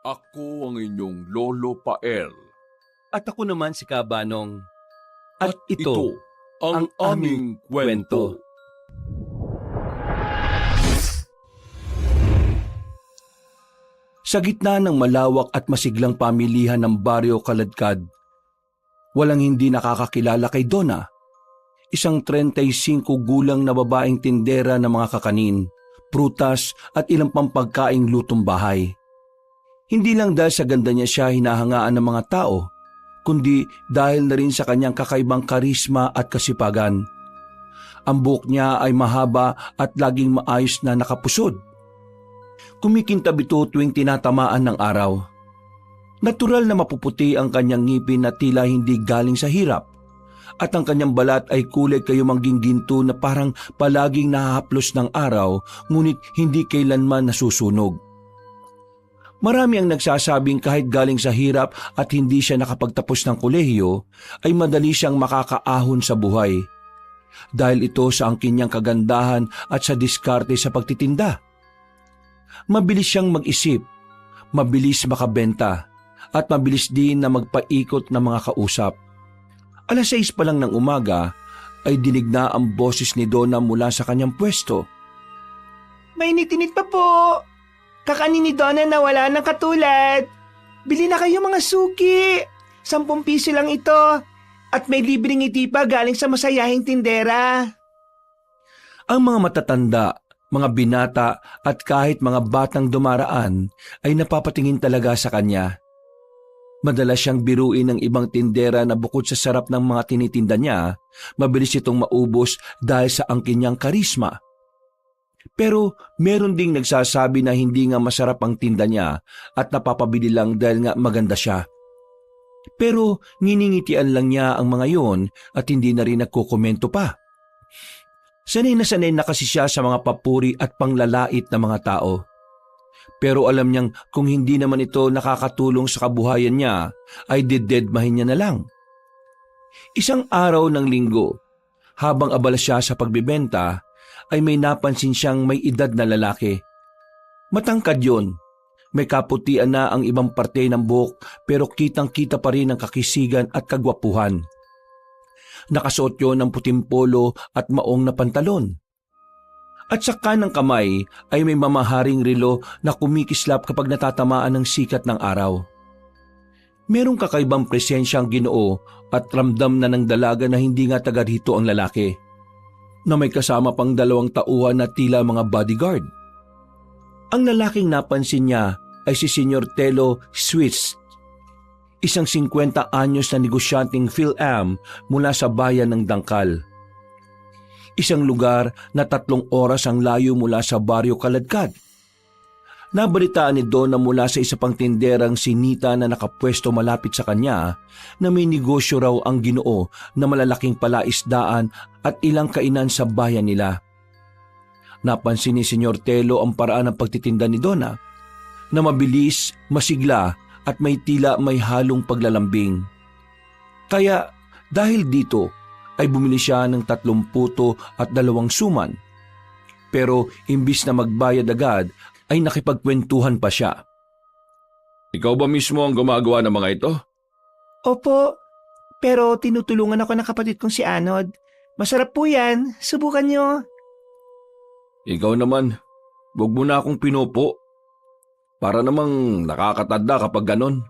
Ako ang inyong Lolo Pael. At ako naman si Kabanong. At ito ang aming kwento. Sa gitna ng malawak at masiglang pamilihan ng Baryo Kaladkad, walang hindi nakakakilala kay Donna, isang 35 gulang na babaeng tindera ng mga kakanin, prutas at ilang pampagkaing lutong bahay. Hindi lang dahil sa ganda niya siya hinahangaan ng mga tao, kundi dahil na rin sa kanyang kakaibang karisma at kasipagan. Ang buhok niya ay mahaba at laging maayos na nakapusod. Kumikintab ito tuwing tinatamaan ng araw. Natural na mapuputi ang kanyang ngipin na tila hindi galing sa hirap, at ang kanyang balat ay kulay kayumangging ginto na parang palaging nahahaplos ng araw ngunit hindi kailanman nasusunog. Marami ang nagsasabing kahit galing sa hirap at hindi siya nakapagtapos ng kolehiyo, ay madali siyang makakaahon sa buhay. Dahil ito sa angkin niyang kagandahan at sa diskarte sa pagtitinda. Mabilis siyang mag-isip, mabilis makabenta, at mabilis din na magpaikot ng mga kausap. 6:00 pa lang ng umaga ay dinig na ang boses ni Donna mula sa kanyang pwesto. Mainit-init pa po. Kakanin ni Donna na wala ng katulad. Bili na kayo mga suki. 10 piso lang ito. At may libreng ngiti pa galing sa masayahing tindera. Ang mga matatanda, mga binata at kahit mga batang dumaraan ay napapatingin talaga sa kanya. Madalas siyang biruin ng ibang tindera na bukod sa sarap ng mga tinitinda niya, mabilis itong maubos dahil sa angkin niyang karisma. Pero meron ding nagsasabi na hindi nga masarap ang tinda niya at napapabili lang dahil nga maganda siya. Pero nginingitian lang niya ang mga yon at hindi na rin nagkukomento pa. Sanay na kasi siya sa mga papuri at panglalait ng mga tao. Pero alam niyang kung hindi naman ito nakakatulong sa kabuhayan niya, ay dededmahin niya na lang. Isang araw ng linggo, habang abala siya sa pagbibenta, ay may napansin siyang may edad na lalaki. Matangkad yun. May kaputian na ang ibang parte ng buhok pero kitang-kita pa rin ang kakisigan at kagwapuhan. Nakasuot yun ng puting polo at maong na pantalon. At sa kanang kamay ay may mamaharing relo na kumikislap kapag natatamaan ng sikat ng araw. Merong kakaibang presensyang Ginoo at ramdam na ng dalaga na hindi nga taga rito ang lalaki, na may kasama pang 2 tauhan na tila mga bodyguard. Ang lalaking napansin niya ay si Senyor Telo Swiss, isang 50 anyos na negosyanteng PhilAm mula sa bayan ng Dangkal. Isang lugar na 3 oras ang layo mula sa Baryo Kaladkad. Nabalitaan ni Donna mula sa isa pang tinderang sinita na nakapwesto malapit sa kanya na may negosyo raw ang Ginoo na malalaking palaisdaan at ilang kainan sa bayan nila. Napansin ni Senyor Telo ang paraan ng pagtitinda ni Donna na mabilis, masigla at may tila may halong paglalambing. Kaya dahil dito ay bumili siya ng 3 puto at 2 suman. Pero imbis na magbayad agad, ay nakipagkwentuhan pa siya. Ikaw ba mismo ang gumagawa ng mga ito? Opo, pero tinutulungan ako ng kapatid kong si Anod. Masarap po yan, subukan nyo. Ikaw naman, huwag mo na akong pinupo. Para namang nakakatanda kapag ganon.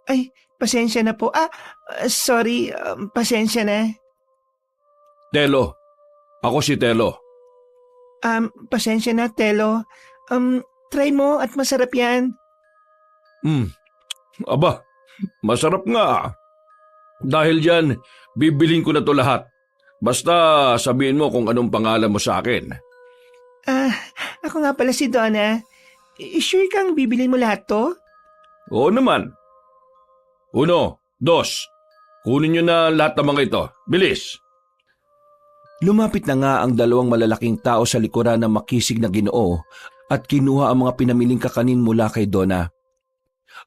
Ay, pasensya na po. Sorry, pasensya na. Telo, ako si Telo. Pasensya na, Telo. Try mo at masarap yan. Aba, masarap nga. Dahil dyan, bibiling ko na to lahat. Basta sabihin mo kung anong pangalan mo sa akin. Ako nga pala si Donna. Sure kang bibilin mo lahat to? Oo naman. 1, 2, kunin nyo na lahat ng mga ito. Bilis! Lumapit na nga ang 2 malalaking tao sa likuran ng makisig na Ginoo at kinuha ang mga pinamiling kakanin mula kay Donna.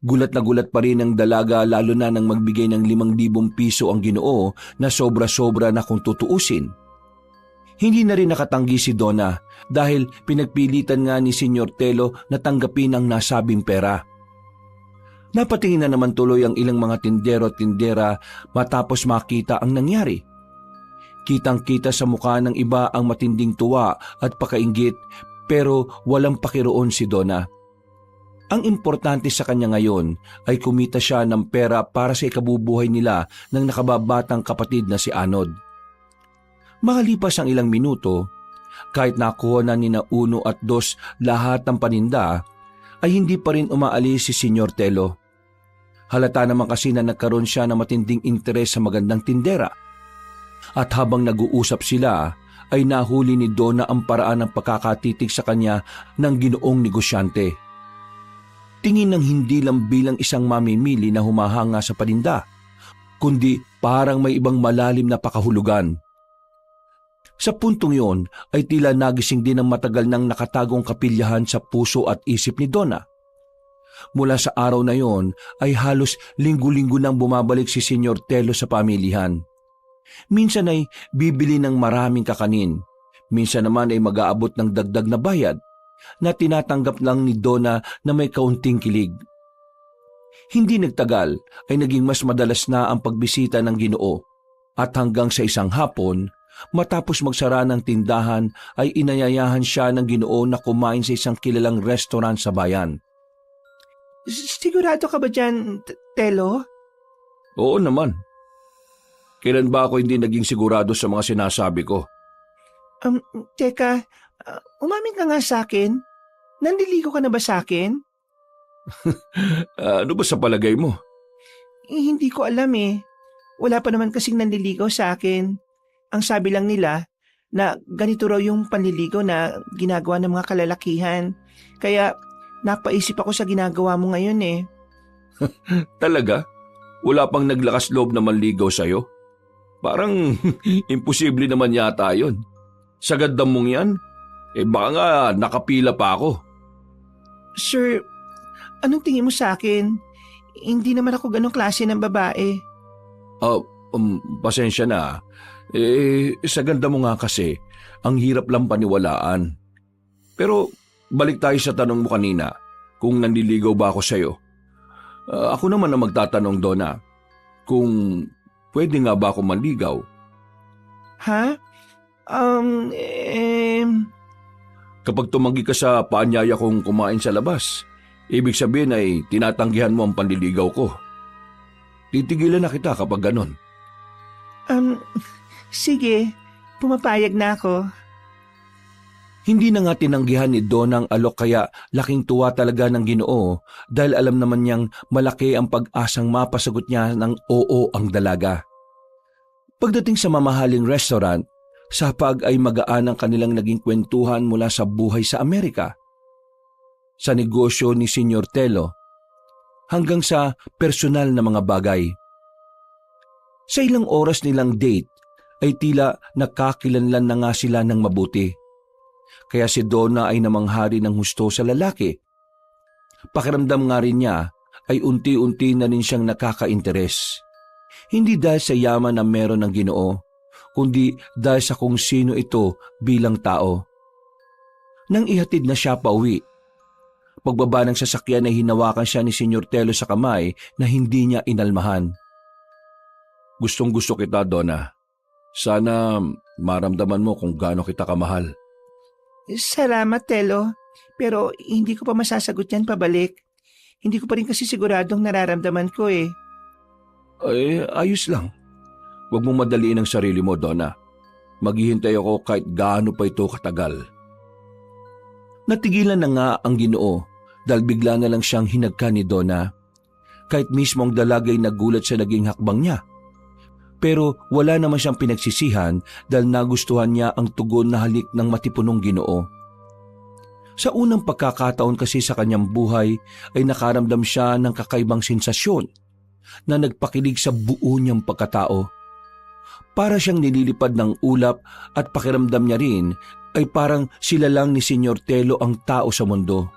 Gulat na gulat pa rin ang dalaga lalo na nang magbigay ng 5,000 piso ang Ginoo na sobra-sobra na kung tutuusin. Hindi na rin nakatanggi si Donna dahil pinagpilitan nga ni Senyor Telo na tanggapin ang nasabing pera. Napatingin na naman tuloy ang ilang mga tindero at tindera matapos makita ang nangyari. Kitang-kita sa mukha ng iba ang matinding tuwa at pakainggit pero walang pakiroon si Donna. Ang importante sa kanya ngayon ay kumita siya ng pera para sa ikabubuhay nila ng nakababatang kapatid na si Anod. Makalipas ang ilang minuto, kahit nakuha na ni na 1 at 2 lahat ng paninda, ay hindi pa rin umaalis si Senyor Telo. Halata naman kasi na nagkaroon siya ng matinding interes sa magandang tindera. At habang nag-uusap sila, ay nahuli ni Donna ang paraan ng pagkakatitig sa kanya ng ginoong negosyante. Tingin ng hindi lang bilang isang mamimili na humahanga sa paninda, kundi parang may ibang malalim na pakahulugan. Sa puntong yon ay tila nagising din ang matagal nang nakatagong kapilyahan sa puso at isip ni Donna. Mula sa araw na yon ay halos linggo-linggo nang bumabalik si Senyor Telo sa pamilihan. Minsan ay bibili ng maraming kakanin, minsan naman ay mag-aabot ng dagdag na bayad na tinatanggap lang ni Donna na may kaunting kilig. Hindi nagtagal ay naging mas madalas na ang pagbisita ng Ginoo at hanggang sa isang hapon, matapos magsara ng tindahan ay inayayahan siya ng Ginoo na kumain sa isang kilalang restaurant sa bayan. Sigurado ka ba dyan, Telo? Oo naman. Kailan ba ako hindi naging sigurado sa mga sinasabi ko? Teka, umamin ka nga sa akin. Nandiligo ka na ba sa akin? Ano ba sa palagay mo? Hindi ko alam eh. Wala pa naman kasing nandiligaw sa akin. Ang sabi lang nila na ganito raw yung panliligo na ginagawa ng mga kalalakihan. Kaya napaisip ako sa ginagawa mo ngayon eh. Talaga? Wala pang naglakas loob na manligaw sa'yo? Parang imposible naman yata yun. Sa ganda mong yan, baka nga nakapila pa ako. Sir, anong tingin mo sa akin? Hindi naman ako ganong klase ng babae. Pasensya na. Sa ganda mo nga kasi, ang hirap lang paniwalaan. Pero balik tayo sa tanong mo kanina, kung nanliligaw ba ako sa'yo. Ako naman ang magtatanong, Donna, kung pwede nga ba ako manligaw? Ha? Kapag tumanggi ka sa paanyaya kong kumain sa labas, ibig sabihin ay tinatanggihan mo ang panliligaw ko. Titigilan na kita kapag ganon. Sige, pumapayag na ako. Hindi na nga tinanggihan ni Donna ang alok kaya laking tuwa talaga ng Ginoo dahil alam naman niyang malaki ang pag-asang mapasagot niya ng oo ang dalaga. Pagdating sa mamahaling restaurant, sa pag ay magaan ang kanilang naging kwentuhan mula sa buhay sa Amerika, sa negosyo ni Senyor Telo, hanggang sa personal na mga bagay. Sa ilang oras nilang date ay tila nakakilanlan na nga sila ng mabuti. Kaya si Donna ay namanghari ng husto sa lalaki. Pakiramdam nga rin niya ay unti-unti na rin siyang nakaka-interes. Hindi dahil sa yaman na meron ng Ginoo, kundi dahil sa kung sino ito bilang tao. Nang ihatid na siya pauwi, pagbaba ng sasakyan ay hinawakan siya ni Senyor Telo sa kamay na hindi niya inalmahan. Gustong-gusto kita, Donna. Sana maramdaman mo kung gaano kita kamahal. Salamat, Telo. Pero hindi ko pa masasagot yan pabalik. Hindi ko pa rin kasi siguradong nararamdaman ko eh. Ayos lang. Huwag mong madaliin ang sarili mo, Donna. Maghihintay ako kahit gaano pa ito katagal. Natigilan na nga ang Ginoo dahil bigla na lang siyang hinagka ni Donna. Kahit mismo ang dalagay nagulat sa naging hakbang niya. Pero wala naman siyang pinagsisihan dahil nagustuhan niya ang tugon na halik ng matipunong Ginoo. Sa unang pagkakataon kasi sa kanyang buhay ay nakaramdam siya ng kakaibang sensasyon na nagpakilig sa buo niyang pagkatao. Para siyang nililipad ng ulap at pakiramdam niya rin ay parang sila lang ni Senyor Telo ang tao sa mundo.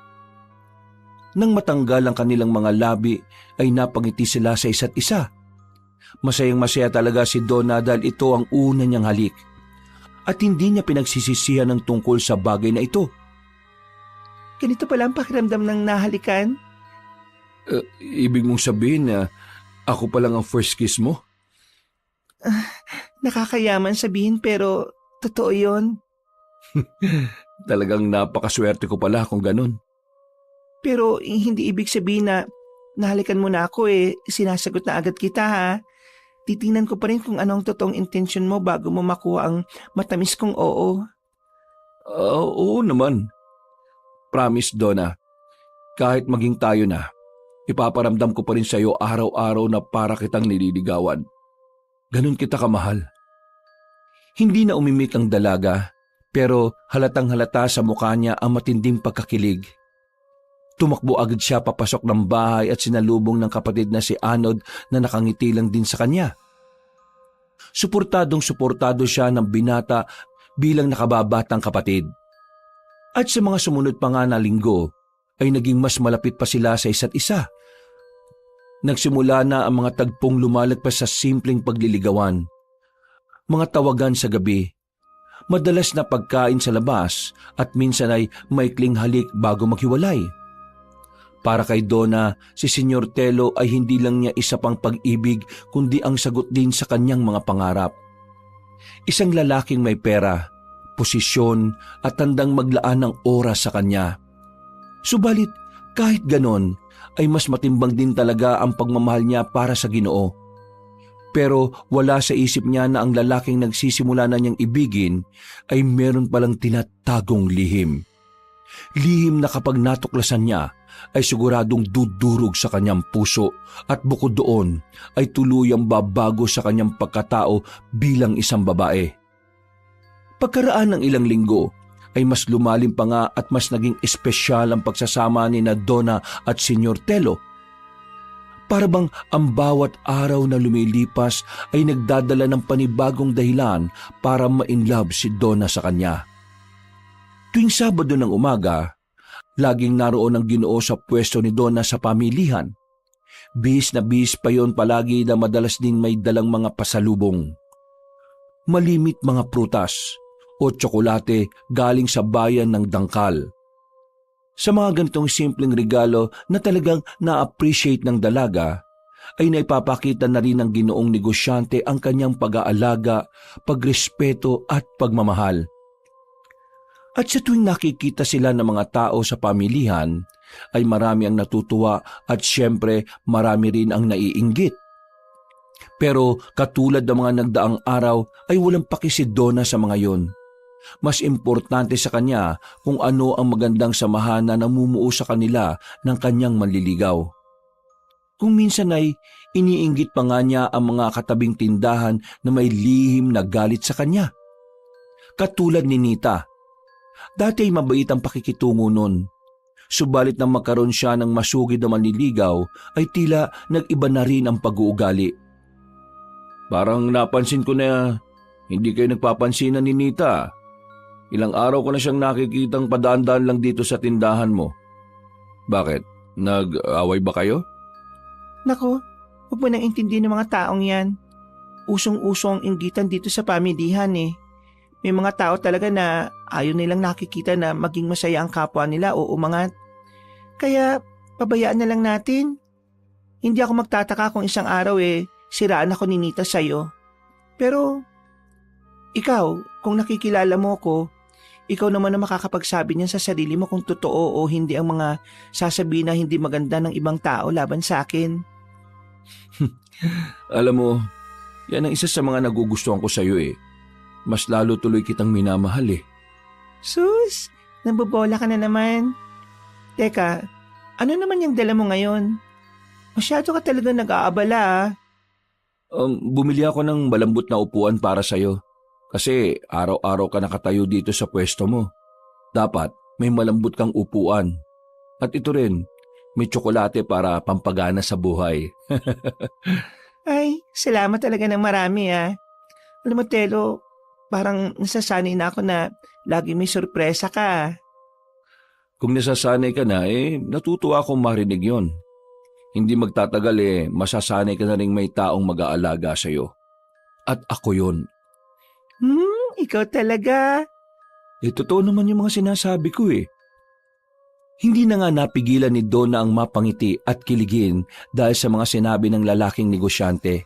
Nang matanggal ang kanilang mga labi ay napangiti sila sa isa't isa. Masayang-masaya talaga si Donna dahil ito ang una niyang halik at hindi niya pinagsisisihan ng tungkol sa bagay na ito. Ganito pala ang pakiramdam ng nahalikan? Ibig mong sabihin na ako pa lang ang first kiss mo? Nakakayaman sabihin pero totoo yon. Talagang napakaswerte ko pala kung ganun. Pero hindi ibig sabihin na nahalikan mo na ako sinasagot na agad kita ha. Titingnan ko pa rin kung anong totoong intensyon mo bago mo makuha ang matamis kong oo. Oo naman. Promise, Donna. Kahit maging tayo na, ipaparamdam ko pa rin sa'yo araw-araw na para kitang nililigawan. Ganun kita kamahal. Hindi na umimik ang dalaga, pero halatang halata sa mukha niya ang matinding pagkakilig. Tumakbo agad siya papasok ng bahay at sinalubong ng kapatid na si Anod na nakangiti lang din sa kanya. Suportadong-suportado siya ng binata bilang nakababatang kapatid. At sa mga sumunod pa nga na linggo, ay naging mas malapit pa sila sa isa't isa. Nagsimula na ang mga tagpong lumalagpas sa simpleng pagliligawan. Mga tawagan sa gabi, madalas na pagkain sa labas at minsan ay maikling halik bago maghiwalay. Para kay Donna, si Senyor Telo ay hindi lang niya isa pang pag-ibig kundi ang sagot din sa kanyang mga pangarap. Isang lalaking may pera, posisyon at tandang maglaan ng oras sa kanya. Subalit kahit ganon ay mas matimbang din talaga ang pagmamahal niya para sa Ginoo. Pero wala sa isip niya na ang lalaking nagsisimula na niyang ibigin ay meron palang tinatagong lihim. Lihim na kapag natuklasan niya ay siguradong dudurog sa kanyang puso at bukod doon ay tuluyang babago sa kanyang pagkatao bilang isang babae. Pagkaraan ng ilang linggo ay mas lumalim pa nga at mas naging espesyal ang pagsasama ni na Donna at Senyor Telo. Para bang ang bawat araw na lumilipas ay nagdadala ng panibagong dahilan para ma-inlove si Donna sa kanya. Tuwing Sabado ng umaga, laging naroon ang Ginoo sa pwesto ni Donna sa pamilihan. Bis na bis pa yon palagi na madalas ding may dalang mga pasalubong. Malimit mga prutas o tsokolate galing sa bayan ng Dangkal. Sa mga ganitong simpleng regalo na talagang na-appreciate ng dalaga, ay naipapakita na rin ng Ginoong negosyante ang kanyang pag-aalaga, pagrespeto at pagmamahal. At sa tuwing nakikita sila ng mga tao sa pamilihan, ay marami ang natutuwa at siyempre marami rin ang naiinggit. Pero katulad ng mga nagdaang araw ay walang paki si Donna sa mga yon. Mas importante sa kanya kung ano ang magandang samahan na namumuo sa kanila ng kanyang manliligaw. Kung minsan ay iniinggit pa nga niya ang mga katabing tindahan na may lihim na galit sa kanya. Katulad ni Nita, dati ay mabait ang pakikitungo nun. Subalit nang magkaroon siya ng masugid na manliligaw ay tila nag-iba na rin ang pag-uugali. Parang napansin ko na hindi kayo nagpapansinan ni Nita. Ilang araw ko na siyang nakikitang padaan-daan lang dito sa tindahan mo. Bakit? Nag-away ba kayo? Naku, huwag mo nang intindihin ng mga taong yan. Usong-uso ang inggitan dito sa pamilihan May mga tao talaga na ayaw nilang nakikita na maging masaya ang kapwa nila o umangat. Kaya pabayaan na lang natin. Hindi ako magtataka kung isang araw siraan ako ni Nita sa'yo. Pero ikaw, kung nakikilala mo ko, ikaw naman na makakapagsabi niyan sa sarili mo kung totoo o hindi ang mga sasabihin na hindi maganda ng ibang tao laban sa akin. Alam mo, yan ang isa sa mga nagugustuhan ko sa'yo Mas lalo tuloy kitang minamahal Sus, nabobola ka na naman. Teka, ano naman yung dala mo ngayon? Masyado ka talaga nag-aabala Bumili ako ng malambot na upuan para sa'yo. Kasi araw-araw ka nakatayo dito sa pwesto mo. Dapat may malambot kang upuan. At ito rin, may tsokolate para pampagana sa buhay. Ay, salamat talaga ng marami Alam mo, Telo, parang nasasanay na ako na lagi may sorpresa ka. Kung nasasanay ka na, natutuwa akong marinig yon. Hindi magtatagal masasanay ka na rin may taong mag-aalaga sa'yo. At ako yon. Ikaw talaga. Totoo naman yung mga sinasabi ko Hindi na nga napigilan ni Donna ang mapangiti at kiligin dahil sa mga sinabi ng lalaking negosyante.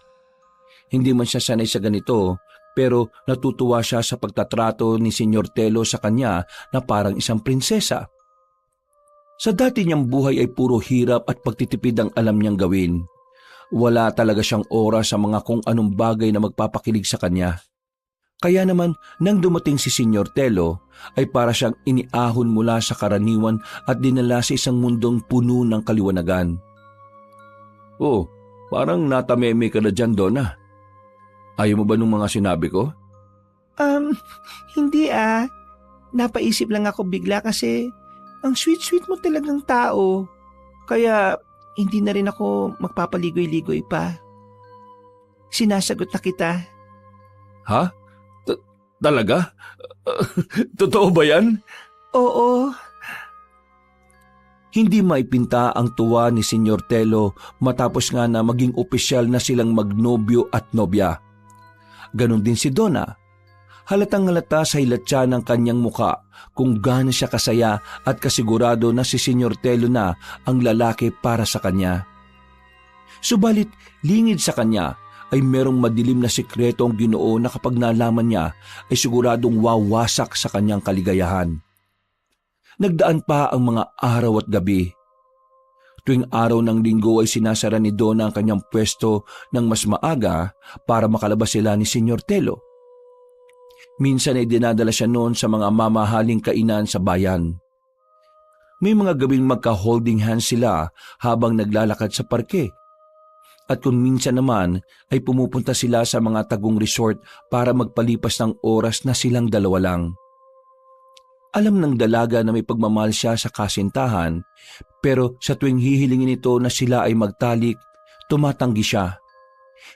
Hindi man siya sanay sa ganito, pero natutuwa siya sa pagtatrato ni Senyor Tello sa kanya na parang isang prinsesa. Sa dati niyang buhay ay puro hirap at pagtitipid ang alam niyang gawin. Wala talaga siyang oras sa mga kung anong bagay na magpapakilig sa kanya. Kaya naman, nang dumating si Senyor Tello, ay para siyang iniahon mula sa karaniwan at dinala sa isang mundong puno ng kaliwanagan. Oh, parang natameme ka na dyan, Donna. Ayaw mo ba nung mga sinabi ko? Hindi ah. Napaisip lang ako bigla kasi ang sweet-sweet mo talagang tao. Kaya hindi na rin ako magpapaligoy-ligoy pa. Sinasagot na kita. Ha? Talaga? Totoo ba yan? Oo. Hindi maipinta ang tuwa ni Senyor Tello matapos nga na maging opisyal na silang magnobyo at nobya. Ganon din si Donna. Halatang halata sa hilatsa ng kanyang muka kung gaano siya kasaya at kasigurado na si Senyor Tello na ang lalaki para sa kanya. Subalit lingid sa kanya ay merong madilim na sikreto ang Ginoo na kapag nalaman niya ay siguradong wawasak sa kanyang kaligayahan. Nagdaan pa ang mga araw at gabi. Tuwing araw ng linggo ay sinasara ni Donna ang kanyang pwesto ng mas maaga para makalabas sila ni Senyor Tello. Minsan ay dinadala siya noon sa mga mamahaling kainan sa bayan. May mga gabing magka-holding hands sila habang naglalakad sa parke. At kung minsan naman ay pumupunta sila sa mga tagong resort para magpalipas ng oras na silang dalawa lang. Alam ng dalaga na may pagmamahal siya sa kasintahan, pero sa tuwing hihilingin ito na sila ay magtalik, tumatanggi siya.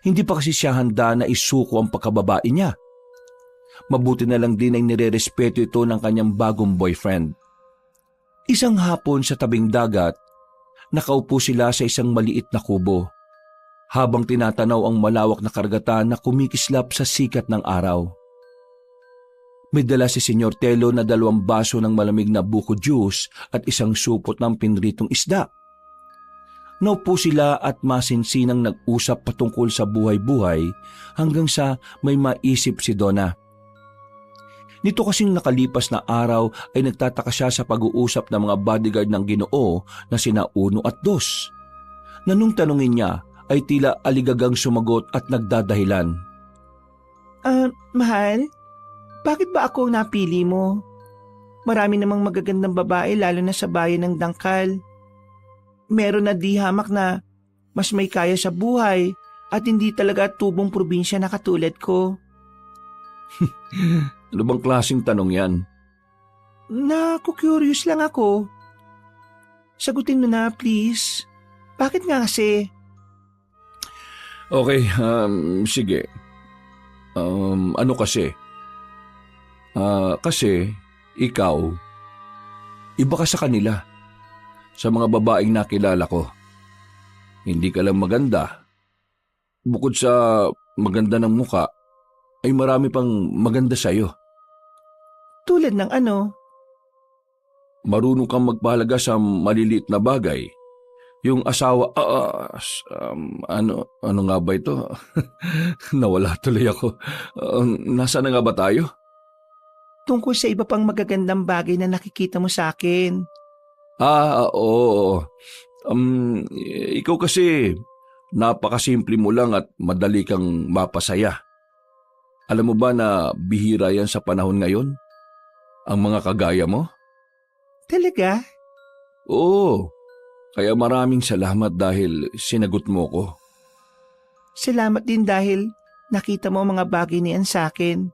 Hindi pa kasi siya handa na isuko ang pagkababae niya. Mabuti na lang din ay nirerespeto ito ng kanyang bagong boyfriend. Isang hapon sa tabing dagat, nakaupo sila sa isang maliit na kubo, habang tinatanaw ang malawak na karagatan na kumikislap sa sikat ng araw. May dala si Senyor Tello na 2 baso ng malamig na buko juice at isang supot ng pinritong isda. Naupo sila at masinsinang nag-usap patungkol sa buhay-buhay hanggang sa may maisip si Donna. Nito kasing nakalipas na araw ay nagtataka siya sa pag-uusap ng mga bodyguard ng Ginoo na sina Uno at Dos. Na nung tanungin niya ay tila aligagang sumagot at nagdadahilan. Mahal, bakit ba ako napili mo? Marami namang magagandang babae lalo na sa bayan ng Dangkal. Meron na di hamak na mas may kaya sa buhay at hindi talaga tubong probinsya na katulad ko. Ano bang klaseng tanong yan? Naku-curious lang ako. Sagutin mo na please. Bakit nga kasi? Okay, sige. Ano kasi? Kasi ikaw, iba ka sa kanila. Sa mga babaeng nakilala ko. Hindi ka lang maganda. Bukod sa maganda ng muka, ay marami pang maganda sa'yo. Tulad ng ano? Marunong kang magpahalaga sa maliliit na bagay. Yung asawa, ano nga ba ito? Nawala tuloy ako. Nasaan na nga ba tayo? Tungkol sa iba pang magagandang bagay na nakikita mo sa akin. Oo. Ikaw kasi, napakasimple mo lang at madali kang mapasaya. Alam mo ba na bihira yan sa panahon ngayon? Ang mga kagaya mo? Talaga? Oo. Kaya maraming salamat dahil sinagot mo ko. Salamat din dahil nakita mo ang mga bagay niyan sa akin.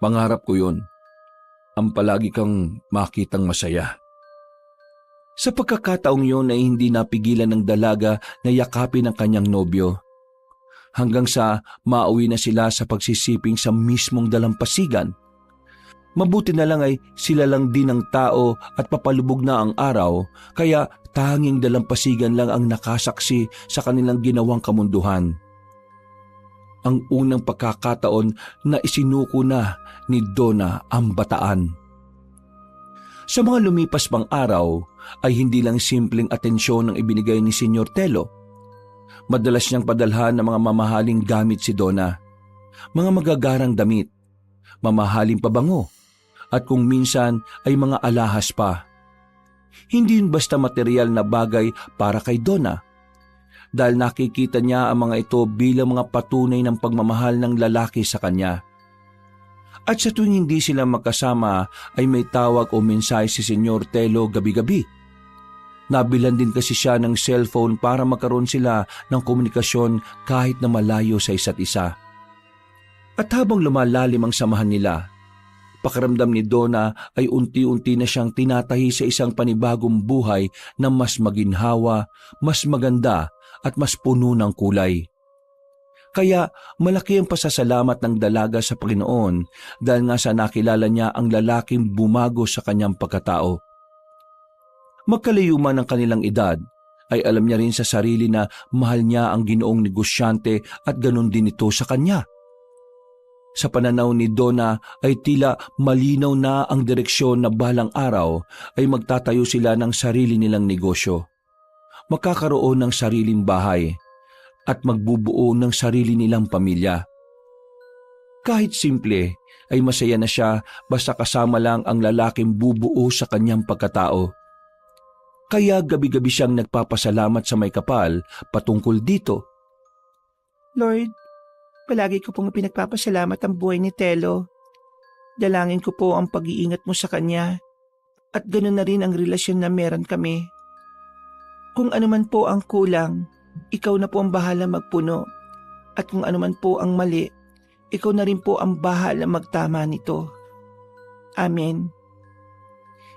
Pangarap ko yun. Ang palagi kang makitang masaya. Sa pagkakataong yun ay hindi napigilan ng dalaga na yakapin ang kanyang nobyo. Hanggang sa mauwi na sila sa pagsisiping sa mismong dalampasigan. Mabuti na lang ay sila lang din ang tao at papalubog na ang araw, kaya tanging dalampasigan lang ang nakasaksi sa kanilang ginawang kamunduhan. Ang unang pagkakataon na isinuko na ni Donna ang bataan. Sa mga lumipas pang araw ay hindi lang simpleng atensyon ang ibinigay ni Senyor Telo. Madalas niyang padalhan ng mga mamahaling gamit si Donna, mga magagarang damit, mamahaling pabango, at kung minsan ay mga alahas pa. Hindi yun basta material na bagay para kay Donna, dahil nakikita niya ang mga ito bilang mga patunay ng pagmamahal ng lalaki sa kanya. At sa tuwing hindi sila magkasama ay may tawag o mensahe si Senyor Telo gabi-gabi. Nabilan din kasi siya ng cellphone para magkaroon sila ng komunikasyon kahit na malayo sa isa't isa. At habang lumalalim ang samahan nila, pakiramdam ni Donna ay unti-unti na siyang tinatahi sa isang panibagong buhay na mas maginhawa, mas maganda at mas puno ng kulay. Kaya malaki ang pasasalamat ng dalaga sa Panginoon dahil nga sa nakilala niya ang lalaking bumago sa kanyang pagkatao. Magkalayo man ang kanilang edad, ay alam niya rin sa sarili na mahal niya ang Ginoong negosyante at ganun din ito sa kanya. Sa pananaw ni Donna ay tila malinaw na ang direksyon na balang araw ay magtatayo sila ng sarili nilang negosyo. Magkakaroon ng sariling bahay at magbubuo ng sarili nilang pamilya. Kahit simple ay masaya na siya basta kasama lang ang lalaking bubuo sa kanyang pagkatao. Kaya gabi-gabi siyang nagpapasalamat sa may kapal patungkol dito. Lord, palagi ko pong pinagpapasalamat ang buhay ni Telo. Dalangin ko po ang pag-iingat mo sa kanya at ganoon na rin ang relasyon na meron kami. Kung ano man po ang kulang, ikaw na po ang bahala magpuno. At kung ano man po ang mali, ikaw na rin po ang bahala magtama nito. Amen.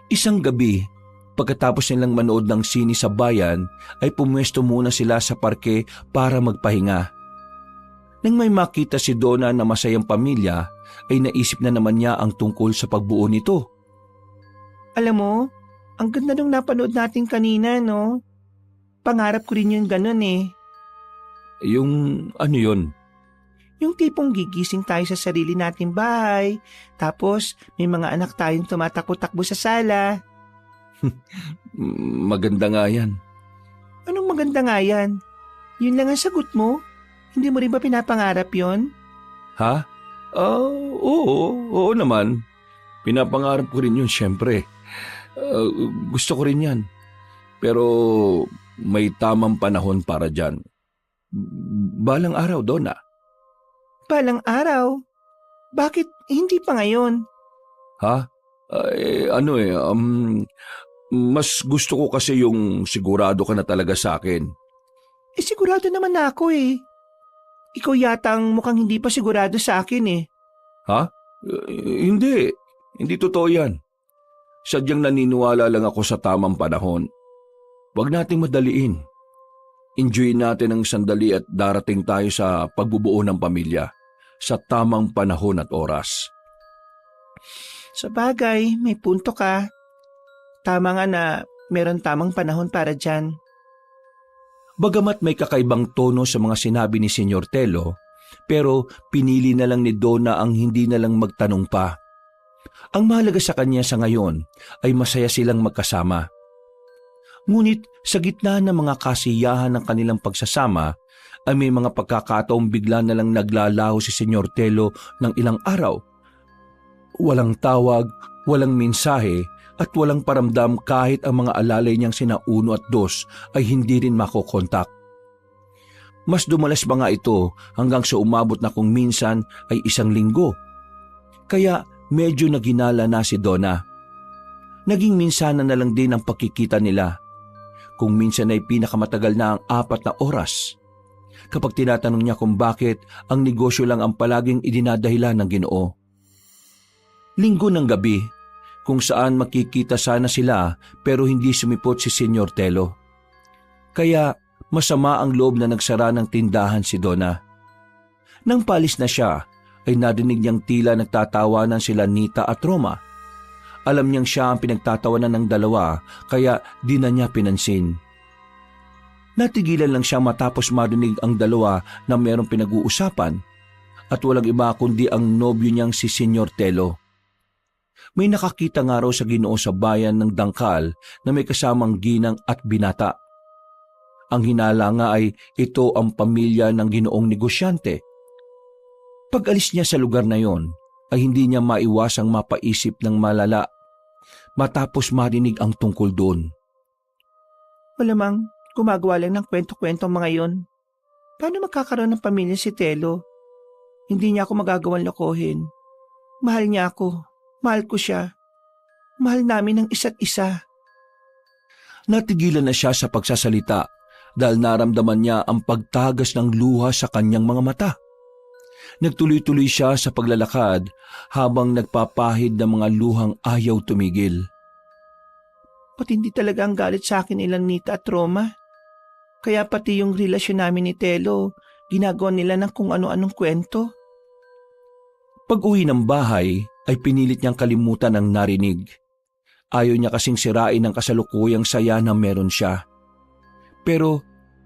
Isang gabi, pagkatapos nilang manood ng sini sa bayan, ay pumwesto muna sila sa parke para magpahinga. Nang may makita si Donna na masayang pamilya, ay naisip na naman niya ang tungkol sa pagbuo nito. Alam mo, ang ganda nung napanood natin kanina, no? Pangarap ko rin yung ganun eh. Yung ano yun? Yung tipong gigising tayo sa sarili nating bahay, tapos may mga anak tayong tumatakbo-takbo sa sala. Maganda nga yan. Anong maganda nga yan? Yun lang ang sagot mo? Hindi mo rin ba pinapangarap yon? Ha? Oo naman. Pinapangarap ko rin yun, syempre. Gusto ko rin yan. Pero may tamang panahon para dyan. Balang araw, Donna. Balang araw? Bakit hindi pa ngayon? Ha? Mas gusto ko kasi yung sigurado ka na talaga sa akin. Sigurado naman na ako eh. Ikaw yata ang mukhang hindi pa sigurado sa akin eh. Ha? Hindi. Hindi totoo yan. Sadyang naniniwala lang ako sa tamang panahon. Huwag nating madaliin. Enjoy natin ang sandali at darating tayo sa pagbubuo ng pamilya sa tamang panahon at oras. Sa bagay, may punto ka. Tama nga na meron tamang panahon para dyan. Bagamat may kakaibang tono sa mga sinabi ni Senyor Telo, pero pinili na lang ni Donna ang hindi na lang magtanong pa. Ang mahalaga sa kanya sa ngayon ay masaya silang magkasama. Ngunit sa gitna ng mga kasiyahan ng kanilang pagsasama ay may mga pagkakataong bigla na lang naglalaho si Senyor Telo ng ilang araw. Walang tawag, walang mensahe at walang paramdam kahit ang mga alalay niyang sina Uno at Dos ay hindi rin makokontak. Mas dumalas ba nga ito hanggang sa umabot na kung minsan ay 1 linggo. Kaya medyo naginala na si Donna. Naging minsanan na lang din ang pagkikita nila. Kung minsan ay pinakamatagal na ang 4 na oras. Kapag tinatanong niya kung bakit ang negosyo lang ang palaging idinadahilan ng Ginoo. Linggo ng gabi, kung saan makikita sana sila pero hindi sumipot si Senyor Telo. Kaya masama ang loob na nagsara ng tindahan si Donna. Nang palis na siya, ay narinig niyang tila nagtatawanan sila Nita at Roma. Alam niyang siya ang pinagtatawanan ng dalawa kaya di na niya pinansin. Natigilan lang siya matapos marinig ang dalawa na mayroong pinag-uusapan at walang iba kundi ang nobyo niyang si Senyor Telo. May nakakita nga raw sa Ginoo sa bayan ng Dangkal na may kasamang ginang at binata. Ang hinala nga ay ito ang pamilya ng Ginoong negosyante. Pag-alis niya sa lugar na yon, ay hindi niya maiwasang mapaisip ng malala matapos marinig ang tungkol doon. Malamang gumagawa lang ng kwento-kwento ang mga yon. Paano magkakaroon ng pamilya si Telo? Hindi niya ako magagawang lokohin. Mahal niya ako. Mahal ko siya. Mahal namin ang isa't isa. Natigilan na siya sa pagsasalita dahil naramdaman niya ang pagtagas ng luha sa kanyang mga mata. Nagtuloy-tuloy siya sa paglalakad habang nagpapahid ng mga luhang ayaw tumigil. Patindi talaga ang galit sa akin nilang Nita at Roma. Kaya pati yung relasyon namin ni Telo, ginagawa nila ng kung ano-anong kwento. Pag-uwi ng bahay ay pinilit niyang kalimutan ang narinig. Ayaw niya kasing sirain ang kasalukuyang saya na meron siya. Pero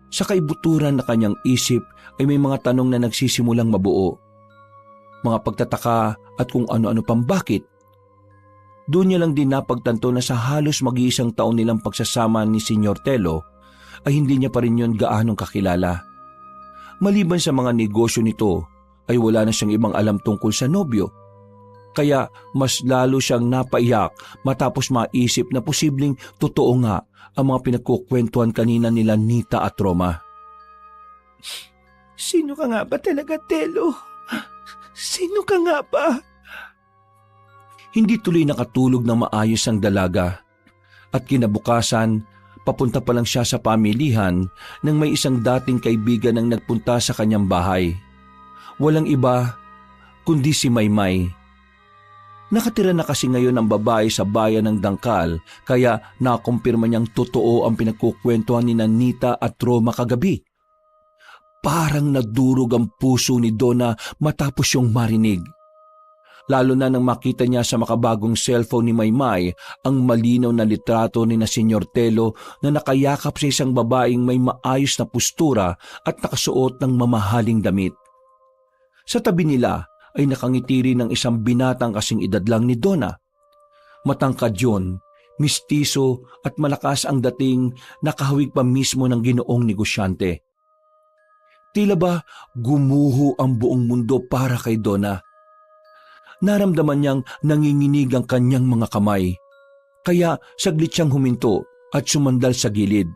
sa kaibuturan na kanyang isip ay may mga tanong na nagsisimulang mabuo. Mga pagtataka at kung ano-ano pang bakit. Doon niya lang din napagtanto na sa halos mag-iisang taon nilang pagsasama ni Senyor Telo ay hindi niya pa rin yun gaanong kakilala. Maliban sa mga negosyo nito ay wala na siyang ibang alam tungkol sa nobyo. Kaya mas lalo siyang napaiyak matapos maisip na posibleng totoo nga ang mga pinagkukwentuhan kanina nila Nita at Roma. Sino ka nga ba talaga, Telo? Sino ka nga ba? Hindi tuloy nakatulog na maayos ang dalaga at kinabukasan papunta pa lang siya sa pamilihan nang may isang dating kaibigan ang nagpunta sa kanyang bahay. Walang iba kundi si Maymay. Nakatira na kasi ngayon ang babae sa bayan ng Dangkal kaya nakumpirma niyang totoo ang pinagkukwentuhan ni Nita at Roma kagabi. Parang nadurog ang puso ni Donna matapos yung marinig. Lalo na nang makita niya sa makabagong cellphone ni Maymay ang malinaw na litrato ni na Senyor Telo na nakayakap sa isang babaeng may maayos na postura at nakasuot ng mamahaling damit. Sa tabi nila ay nakangiti rin ng isang binatang kasing edad lang ni Donna. Matangkad yun, mistiso at malakas ang dating nakahawig pa mismo ng Ginoong negosyante. Tila ba gumuho ang buong mundo para kay Donna. Naramdaman niyang nanginginig ang kanyang mga kamay, kaya saglit siyang huminto at sumandal sa gilid.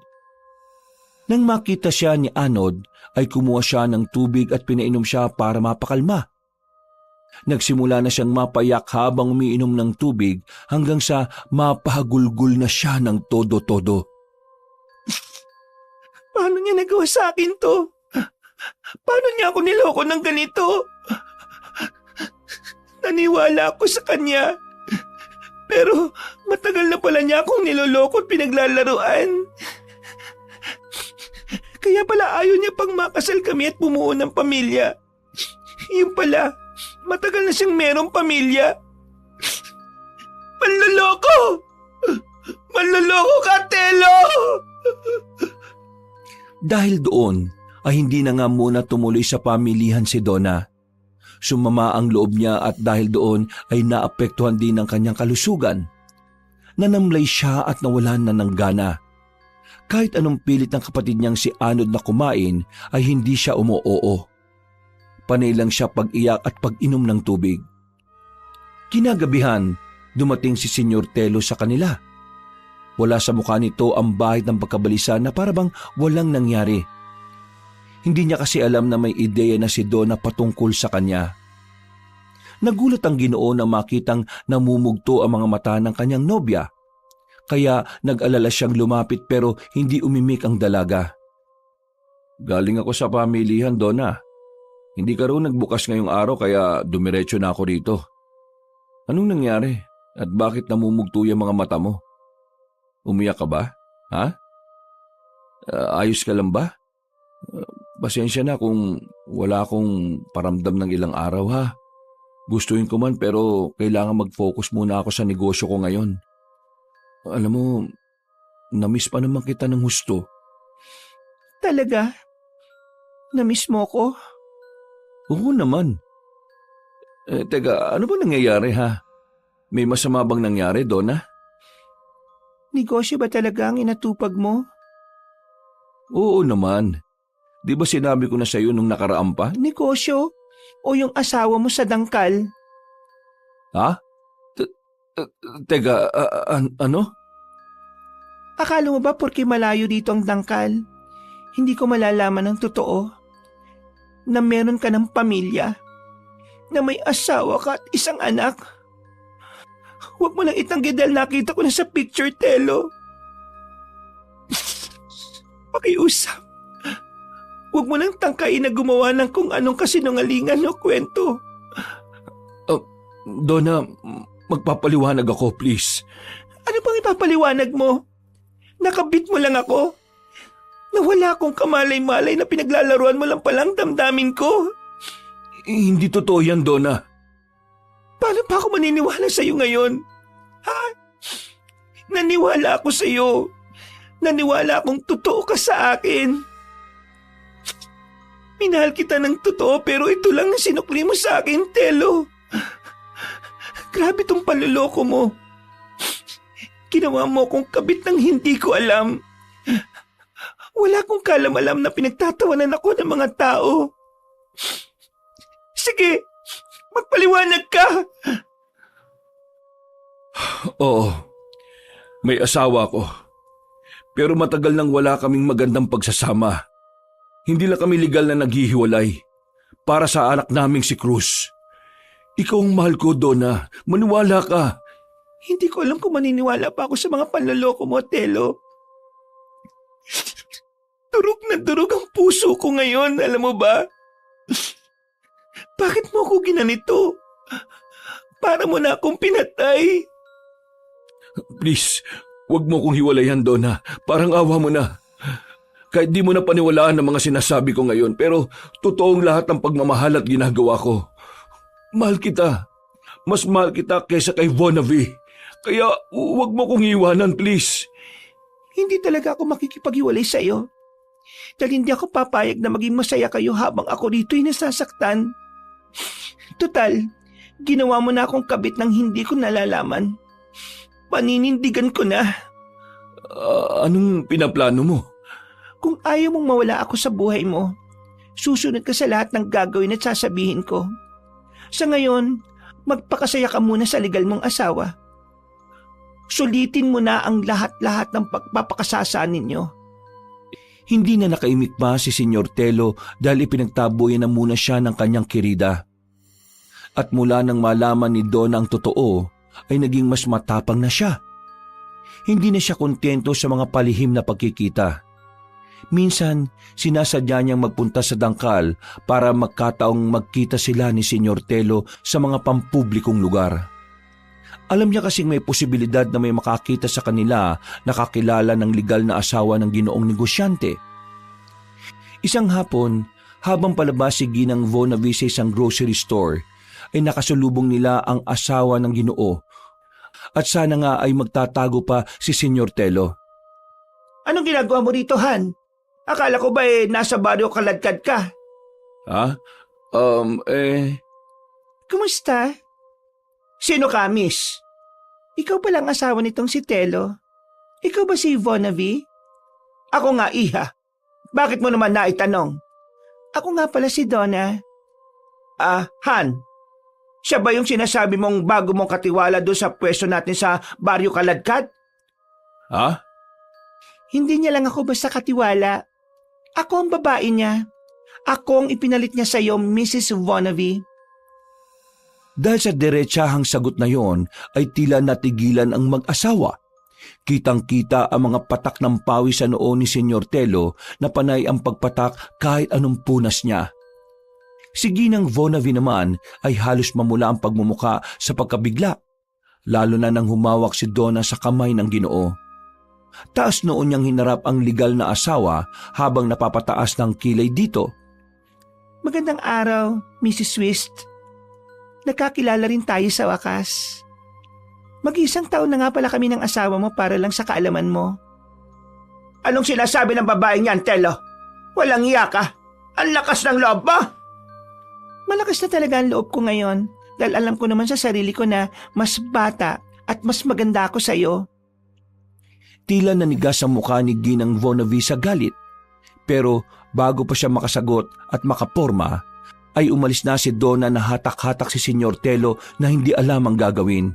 Nang makita siya ni Anod, ay kumuha siya ng tubig at pinainom siya para mapakalma. Nagsimula na siyang mapayak habang umiinom ng tubig hanggang sa mapahagulgul na siya ng todo-todo. Paano niya nagawa sa akin to? Paano niya ako niloko ng ganito? Naniwala ako sa kanya. Pero matagal na pala niya akong niloloko at pinaglalaruan. Kaya pala ayaw niya pang makasal kami at bumuo ng pamilya. Yung pala, matagal na siyang merong pamilya. Manloloko! Manloloko ka, Telo! Dahil doon ay hindi na nga muna tumuloy sa pamilihan si Donna. Sumama ang loob niya at dahil doon ay naapektuhan din ang kanyang kalusugan. Nanamlay siya at nawalan na ng gana. Kahit anong pilit ng kapatid niyang si Anod na kumain ay hindi siya umuoo. Panay lang siya pag-iyak at pag-inom ng tubig. Kinagabihan, dumating si Senyor Telo sa kanila. Wala sa mukha nito ang bahid ng pagkabalisa na parabang walang nangyari. Hindi niya kasi alam na may ideya na si Donna patungkol sa kanya. Nagulat ang Ginoo na makitang namumugto ang mga mata ng kanyang nobya. Kaya nag-alala siyang lumapit pero hindi umimik ang dalaga. Galing ako sa pamilihan, Donna. Hindi ka raw nagbukas ngayong araw kaya dumiretso na ako rito. Anong nangyari at bakit namumugto yung mga mata mo? Umiyak ka ba? Ha? Ayos ka lang ba? Pasensya na kung wala akong paramdam ng ilang araw ha. Gustuin ko man pero kailangan mag-focus muna ako sa negosyo ko ngayon. Alam mo, na-miss pa naman kita ng husto. Talaga? Na-miss mo ko? Oo naman. Teka, ano ba nangyayari ha? May masama bang nangyari, Donna? Negosyo ba talaga ang inatupag mo? Oo naman. Di ba sinabi ko na sa'yo nung nakaraan pa? Negosyo? O yung asawa mo sa dangkal? Ha? Teka, ano? Akala mo ba porke malayo dito ang dangkal, hindi ko malalaman ang totoo? Na meron ka ng pamilya? Na may asawa ka at isang anak? Huwag mo lang itanggi dahil nakita ko na sa picture, Telo. Pakiusap. Huwag mo lang tangkain na gumawa ng kung anong kasinungalingan o kwento. Donna, magpapaliwanag ako, please. Ano bang ipapaliwanag mo? Nakabit mo lang ako? Na wala akong kamalay-malay na pinaglalaruan mo lang palang damdamin ko? Hindi totoo yan, Donna. Paano pa ako maniniwala sa'yo ngayon? Ha? Naniwala ako sa'yo. Naniwala akong totoo ka sa akin. Minahal kita ng totoo pero ito lang ang sinukli mo sa akin, Telo. Grabe tong panluloko mo. Ginawa mo akong kabit ng hindi ko alam. Wala akong kalam-alam na pinagtatawanan ako ng mga tao. Sige, magpaliwanag ka. Oo, may asawa ko. Pero matagal nang wala kaming magandang pagsasama. Hindi lang kami legal na naghihiwalay para sa anak naming si Cruz. Ikaw ang mahal ko, Donna. Maniwala ka. Hindi ko alam kung maniniwala pa ako sa mga panloloko mo, Telo. Durog na durog ang puso ko ngayon, alam mo ba? Bakit mo ako ginanito? Para mo na akong pinatay. Please, wag mo kong hiwalayan, Donna. Parang awa mo na. Kahit di mo na paniwalaan ang mga sinasabi ko ngayon, pero totoong lahat ng pagmamahal at ginagawa ko. Mahal kita. Mas mahal kita kaysa kay Vonavi. Kaya wag mo kong iwanan, please. Hindi talaga ako makikipaghiwalay sa'yo. Dahil hindi ako papayag na maging masaya kayo habang ako dito'y nasasaktan. Total, ginawa mo na akong kabit ng hindi ko nalalaman. Paninindigan ko na. Anong pinaplano mo? Kung ayaw mong mawala ako sa buhay mo, susunod ka sa lahat ng gagawin at sasabihin ko. Sa ngayon, magpakasaya ka muna sa legal mong asawa. Sulitin mo na ang lahat-lahat ng pagpapakasasa ninyo. Hindi na nakaimik pa si Senyor Telo dahil ipinagtaboyan na muna siya ng kanyang kirida. At mula nang malaman ni Donna ang totoo, ay naging mas matapang na siya. Hindi na siya kontento sa mga palihim na pagkikita. Minsan, sinasadya niyang magpunta sa dangkal para magkataong magkita sila ni Senyor Telo sa mga pampublikong lugar. Alam niya kasing may posibilidad na may makakita sa kanila na kakilala ng legal na asawa ng ginoong negosyante. Isang hapon, habang palabas si Ginang Vonavi sa isang grocery store, ay nakasalubong nila ang asawa ng Ginoo. At sana nga ay magtatago pa si Senyor Telo. Anong ginagawa mo rito, Han? Akala ko ba nasa baryo kaladkad ka? Ha? Kumusta? Sino ka, miss? Ikaw palang asawa nitong si Telo? Ikaw ba si Vonavi? Ako nga, iha. Bakit mo naman naitanong? Ako nga pala si Donna. Han. Siya ba yung sinasabi mong bago mong katiwala doon sa pwesto natin sa baryo kaladkad? Ha? Hindi niya lang ako basta katiwala. Ako ang babae niya. Ako ang ipinalit niya sa iyo, Mrs. Vonavi. Dahil sa diretsahang sagot na yon ay tila natigilan ang mag-asawa. Kitang-kita ang mga patak ng pawis sa noo ni Senyor Telo na panay ang pagpatak kahit anong punas niya. Si Ginang Vonavi naman ay halos mamula ang pagmumuka sa pagkabigla, lalo na nang humawak si Donna sa kamay ng Ginoo. Taas noon niyang hinarap ang legal na asawa habang napapataas ng kilay dito. Magandang araw, Mrs. Twist. Nagkakilala rin tayo sa wakas. Mag-isang taon na nga pala kami ng asawa mo para lang sa kaalaman mo. Anong sinasabi ng babaeng yan, Telo? Walang iya ka. Ang lakas ng loob mo. Malakas na talaga ang loob ko ngayon dahil alam ko naman sa sarili ko na mas bata at mas maganda ako sa'yo. Tila nanigas ang mukha ni Ginang Vonavi sa galit. Pero bago pa siya makasagot at makaporma, ay umalis na si Donna na hatak-hatak si Senyor Telo na hindi alam ang gagawin.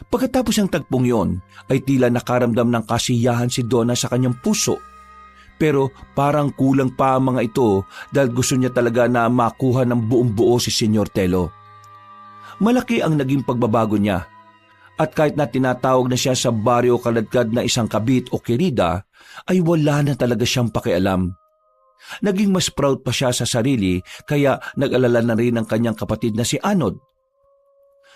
Pagkatapos ng tagpong yon, ay tila nakaramdam ng kasiyahan si Donna sa kanyang puso. Pero parang kulang pa ang mga ito dahil gusto niya talaga na makuha ng buong buo si Senyor Telo. Malaki ang naging pagbabago niya. At kahit na tinatawag na siya sa baryo kaladkad na isang kabit o kirida, ay wala na talaga siyang pakialam. Naging mas proud pa siya sa sarili kaya nag-alala na rin ang kanyang kapatid na si Anod.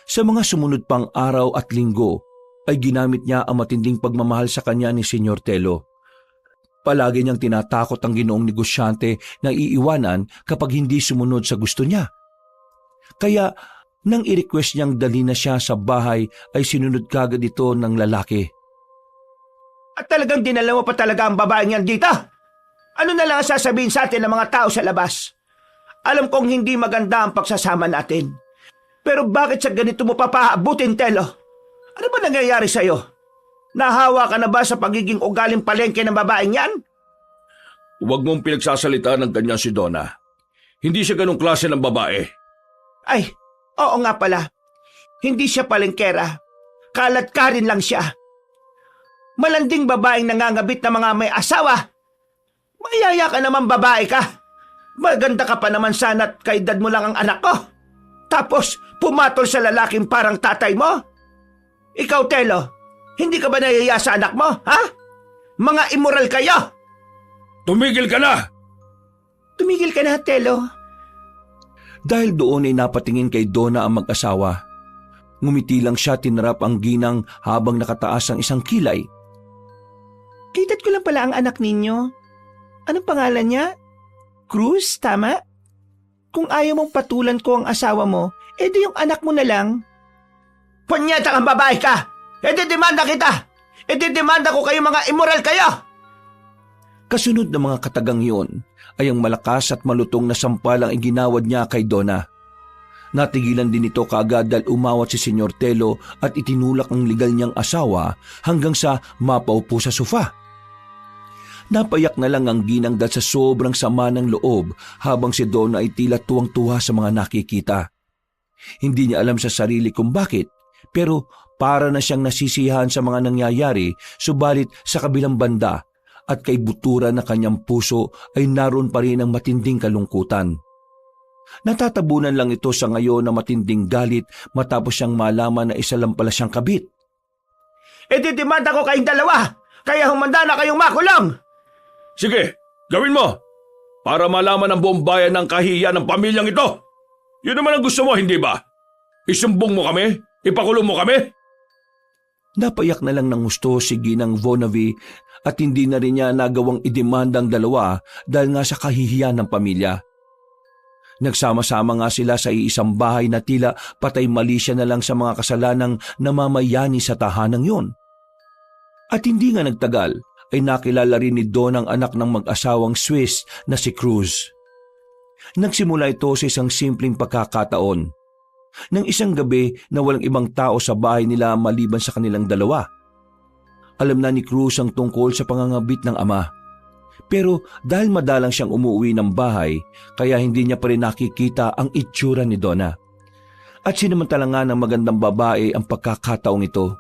Sa mga sumunod pang araw at linggo, ay ginamit niya ang matinding pagmamahal sa kanya ni Senyor Telo. Palagi niyang tinatakot ang ginoong negosyante na iiwanan kapag hindi sumunod sa gusto niya. Kaya nang i-request niyang dali na siya sa bahay ay sinunod kagad ito ng lalaki. At talagang dinala mo pa talaga ang babaeng yan dito? Ano na lang ang sasabihin sa atin ng mga tao sa labas? Alam kong hindi maganda ang pagsasama natin. Pero bakit sa ganito mo papaabutin, Telo? Ano ba nangyayari sa'yo? Nahawa ka na ba sa pagiging ugaling palengke ng babaeng yan? Huwag mong pinagsasalita ng ganyan si Donna. Hindi siya ganong klase ng babae. Ay, oo nga pala. Hindi siya palengkera. Kalat-karin lang siya. Malanding babaeng nangangabit na mga may asawa. Mayaya ka naman babae ka. Maganda ka pa naman sana at kaedad mo lang ang anak ko. Tapos pumatol sa lalaking parang tatay mo? Ikaw, Telo, hindi ka ba nayaya sa anak mo, ha? Mga immoral kayo! Tumigil ka na! Tumigil ka na, Telo. Dahil doon ay napatingin kay Donna ang mag-asawa. Ngumiti lang siya, tinarap ang ginang habang nakataas ang isang kilay. Kitad ko lang pala ang anak ninyo. Anong pangalan niya? Cruz, tama? Kung ayaw mong patulan ko ang asawa mo, edi yung anak mo na lang. Punyeta kang babae ka! Edi demanda kita! Edi demanda ko kayo mga immoral kayo! Kasunod ng mga katagang yun ay ang malakas at malutong na sampalang iginawad niya kay Donna. Natigilan din ito kaagad dahil umawat si Senyor Telo at itinulak ang legal niyang asawa hanggang sa mapaupo sa sofa. Napayak na lang ang ginang dahil sa sobrang sama ng loob habang si Donna ay tila tuwang-tuwa sa mga nakikita. Hindi niya alam sa sarili kung bakit, pero para na siyang nasisiyahan sa mga nangyayari, subalit sa kabilang banda at kay butura na kanyang puso ay naroon pa rin ang matinding kalungkutan. Natatabunan lang ito sa ngayon na matinding galit matapos siyang malaman na isa lang pala siyang kabit. Demanda ko kayong dalawa, kaya humanda na kayong makulong! Sige, gawin mo! Para malaman ng buong bayan ng kahihiyan ng pamilyang ito! Yun naman ang gusto mo, hindi ba? Isumbong mo kami? Ipakulong mo kami? Napayak na lang ng gusto si Ginang Vonavi at hindi na rin niya nagawang idemanda ang dalawa dahil nga sa kahihiyan ng pamilya. Nagsama-sama nga sila sa iisang bahay na tila patay mali siya na lang sa mga kasalanang namamayani sa tahanang yun. At hindi nga nagtagal ay nakilala rin ni Don ang anak ng mag-asawang Swiss na si Cruz. Nagsimula ito sa isang simpleng pagkakataon. Nang isang gabi na walang ibang tao sa bahay nila maliban sa kanilang dalawa. Alam na ni Cruz ang tungkol sa pangangabit ng ama. Pero dahil madalang siyang umuwi ng bahay, kaya hindi niya pa rin nakikita ang itsura ni Donna. At sinamantala nga ng magandang babae ang pagkakataong ito.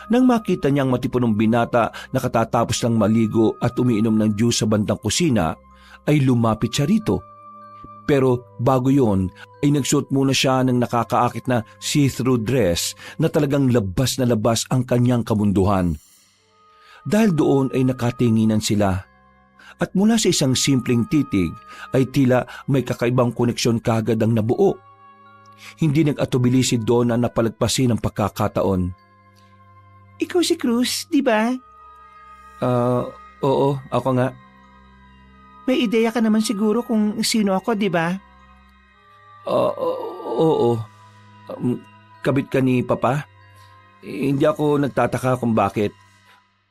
Nang makita niyang matipunong binata na katatapos lang maligo at umiinom ng juice sa bandang kusina, ay lumapit siya rito. Pero bago yon ay nagsuot muna siya ng nakakaakit na see-through dress na talagang labas na labas ang kanyang kamunduhan. Dahil doon ay nakatinginan sila. At mula sa isang simpleng titig ay tila may kakaibang koneksyon kagad ang nabuo. Hindi nag-atubili si Donna na palagpasin ang pagkakataon. Ikaw si Cruz, di ba? Oo, ako nga. May ideya ka naman siguro kung sino ako, di ba? Oo. Kabit ka ni Papa? Hindi ako nagtataka kung bakit.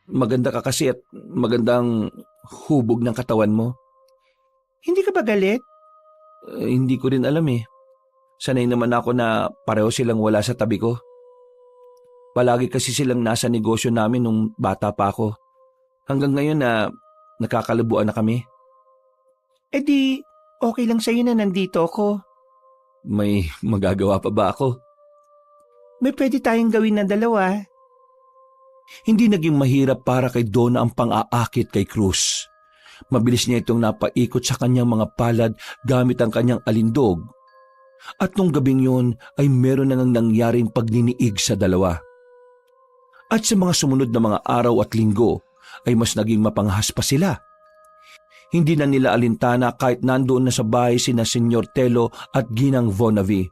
Maganda ka kasi at magandang hubog ng katawan mo. Hindi ka ba galit? Hindi ko rin alam eh. Sanay naman ako na pareho silang wala sa tabi ko. Palagi kasi silang nasa negosyo namin nung bata pa ako. Hanggang ngayon na nakakalabuan na kami. Eh di, okay lang sa'yo na nandito ako. May magagawa pa ba ako? May pwede tayong gawin na dalawa. Hindi naging mahirap para kay Donna ang pang-aakit kay Cruz. Mabilis niya itong napaikot sa kanyang mga palad gamit ang kanyang alindog. At nung gabing yun ay meron nang nangyaring pagniniig sa dalawa. At sa mga sumunod na mga araw at linggo ay mas naging mapanghas pa sila. Hindi na nila alintana kahit nandoon na sa bahay sina Senyor Telo at Ginang Vonavi.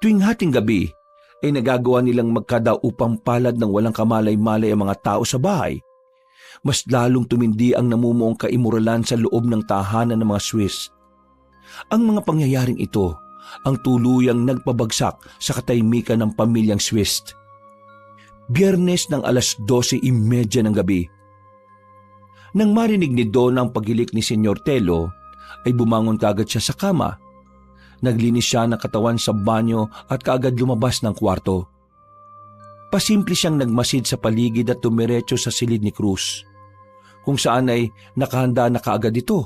Tuwing hating gabi ay nagagawa nilang magkada upang palad ng walang kamalay-malay ang mga tao sa bahay. Mas lalong tumindi ang namumuong kaimuralan sa loob ng tahanan ng mga Swiss. Ang mga pangyayaring ito ang tuluyang nagpabagsak sa katahimikan ng pamilyang Swiss. Biyernes ng alas 12:30 ng gabi. Nang marinig ni Donna ang paghilik ni Senyor Telo, ay bumangon kaagad siya sa kama. Naglinis siya ng katawan sa banyo at kaagad lumabas ng kwarto. Pasimple siyang nagmasid sa paligid at tumiretso sa silid ni Cruz, kung saan ay nakahanda na kaagad ito.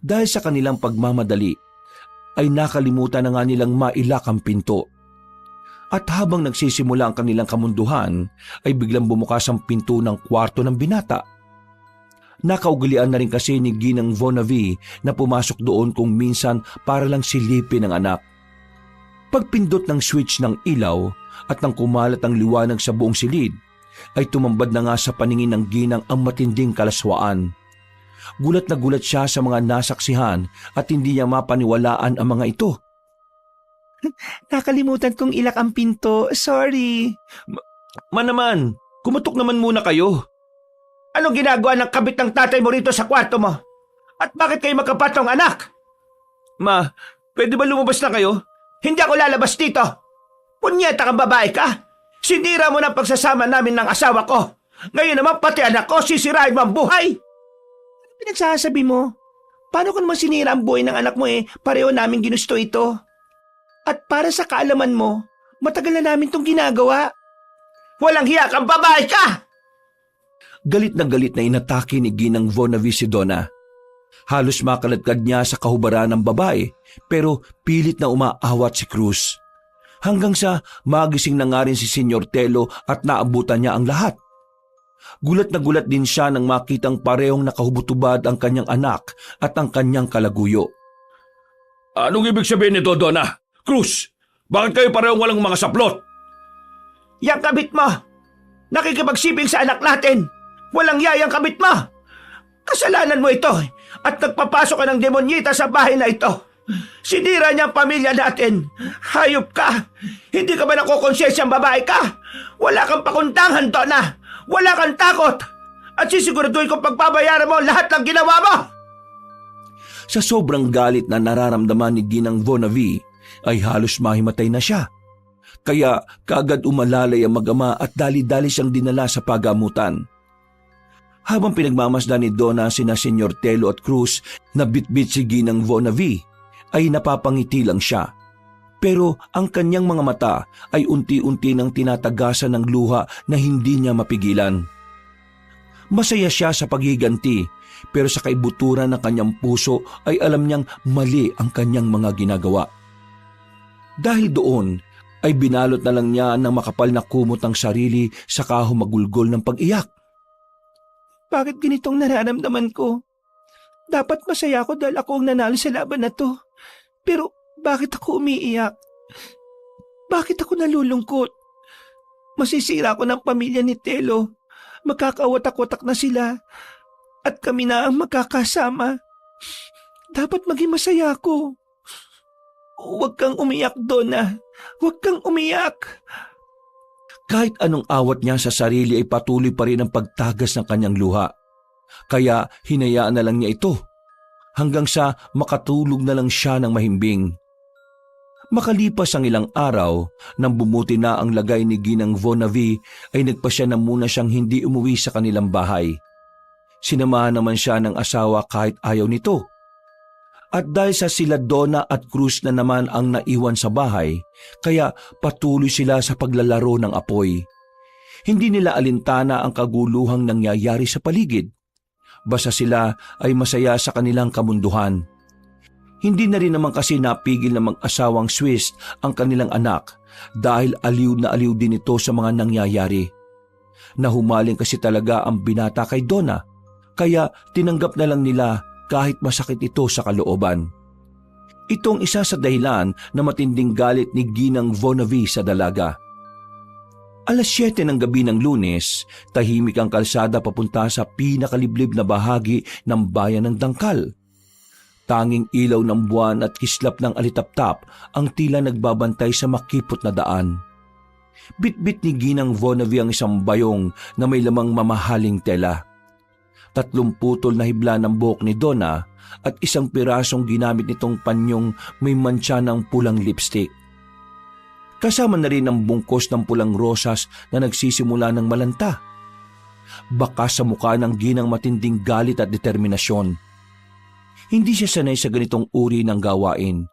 Dahil sa kanilang pagmamadali, ay nakalimutan na nga nilang mailak ang pinto. At habang nagsisimula ang kanilang kamunduhan, ay biglang bumukas ang pinto ng kwarto ng binata. Nakaugalian na rin kasi ni Ginang Vonavi na pumasok doon kung minsan para lang silipin ang anak. Pagpindot ng switch ng ilaw at nang kumalat ang liwanag sa buong silid, ay tumambad na nga sa paningin ng Ginang ang matinding kalaswaan. Gulat na gulat siya sa mga nasaksihan at hindi niya mapaniwalaan ang mga ito. Nakalimutan kong ilak ang pinto. Sorry. Naman, kumatok naman muna kayo. Anong ginagawa ng kabit ng tatay mo rito sa kwarto mo? At bakit kayo magkapatong anak? Ma, pwede ba lumabas na kayo? Hindi ako lalabas dito. Punyeta kang babae ka. Sinira mo ng pagsasama namin ng asawa ko. Ngayon naman pati anak ko, sisirain mo ang buhay. Ano pinagsasabi mo? Paano ko naman sinira ang buhay ng anak mo pareho namin ginusto ito? At para sa kaalaman mo, matagal na namin itong ginagawa. Walang hiya kang babae ka! Galit na inatake ni Ginang Vonavi si Donna. Halos makaladkad niya sa kahubaran ng babae pero pilit na umaawat si Cruz. Hanggang sa magising na nga rin si Senyor Telo at naabutan niya ang lahat. Gulat na gulat din siya nang makitang parehong nakahubutubad ang kanyang anak at ang kanyang kalaguyo. Anong ibig sabihin nito, Donna? Cruz, bakit kayo parehong walang mga saplot? Yang kabit mo! Nakikipagsiping sa anak natin! Walang yayang kabit mo! Kasalanan mo ito at nagpapasok ka ng demonyita sa bahay na ito. Sinira niya ang pamilya natin. Hayop ka! Hindi ka ba nakukonsyensya ang babae ka? Wala kang pakundangan, Donna! Wala kang takot! At sisiguraduhin kong pagbabayaran mo lahat ng ginawa mo! Sa sobrang galit na nararamdaman ni Ginang Vonavi, ay halos mahimatay na siya. Kaya kaagad umalalay ang mag-ama at dali-dali siyang dinala sa pagamutan. Habang pinagmamasdan ni Donna sina Senyor Telo at Cruz na bitbit si Ginang Vonavi, ay napapangiti lang siya. Pero ang kanyang mga mata ay unti-unti nang tinatagasan ng luha na hindi niya mapigilan. Masaya siya sa paghiganti, pero sa kaibuturan ng kanyang puso ay alam niyang mali ang kanyang mga ginagawa. Dahil doon ay binalot na lang niya ng makapal na kumot ang sarili saka humagulgol ng pag-iyak. Bakit ganitong nararamdaman ko? Dapat masaya ako dahil ako ang nanalo sa laban na to. Pero bakit ako umiiyak? Bakit ako nalulungkot? Masisira ako ng pamilya ni Telo. Magkakawatak-watak na sila. At kami na ang magkakasama. Dapat maging masaya ako. Huwag kang umiyak, Donna. Huwag kang umiyak. Kahit anong awat niya sa sarili ay patuloy pa rin ang pagtagas ng kanyang luha. Kaya hinayaan na lang niya ito. Hanggang sa makatulog na lang siya ng mahimbing. Makalipas ang ilang araw, nang bumuti na ang lagay ni Ginang Vonavi, ay nagpasya na muna siyang hindi umuwi sa kanilang bahay. Sinamahan naman siya ng asawa kahit ayaw nito. At dahil sa sila Donna at Cruz na naman ang naiwan sa bahay, kaya patuloy sila sa paglalaro ng apoy. Hindi nila alintana ang kaguluhang nangyayari sa paligid. Basta sila ay masaya sa kanilang kamunduhan. Hindi na rin naman kasi napigil ng mag-asawang Swiss ang kanilang anak dahil aliw na aliw din ito sa mga nangyayari. Nahumaling kasi talaga ang binata kay Donna, kaya tinanggap na lang nila kahit masakit ito sa kalooban. Itong isa sa dahilan na matinding galit ni Ginang Vonavi sa dalaga. Alas 7 ng gabi ng Lunes, tahimik ang kalsada papunta sa pinakaliblib na bahagi ng bayan ng Dangkal. Tanging ilaw ng buwan at kislap ng alitaptap ang tila nagbabantay sa makipot na daan. Bitbit ni Ginang Vonavi ang isang bayong na may lamang mamahaling tela. 3 putol na hibla ng buhok ni Donna at isang pirasong ginamit nitong panyong may mantsa ng pulang lipstick. Kasama na rin ang bungkos ng pulang rosas na nagsisimula ng malanta. Baka sa mukha ng Ginang matinding galit at determinasyon. Hindi siya sanay sa ganitong uri ng gawain,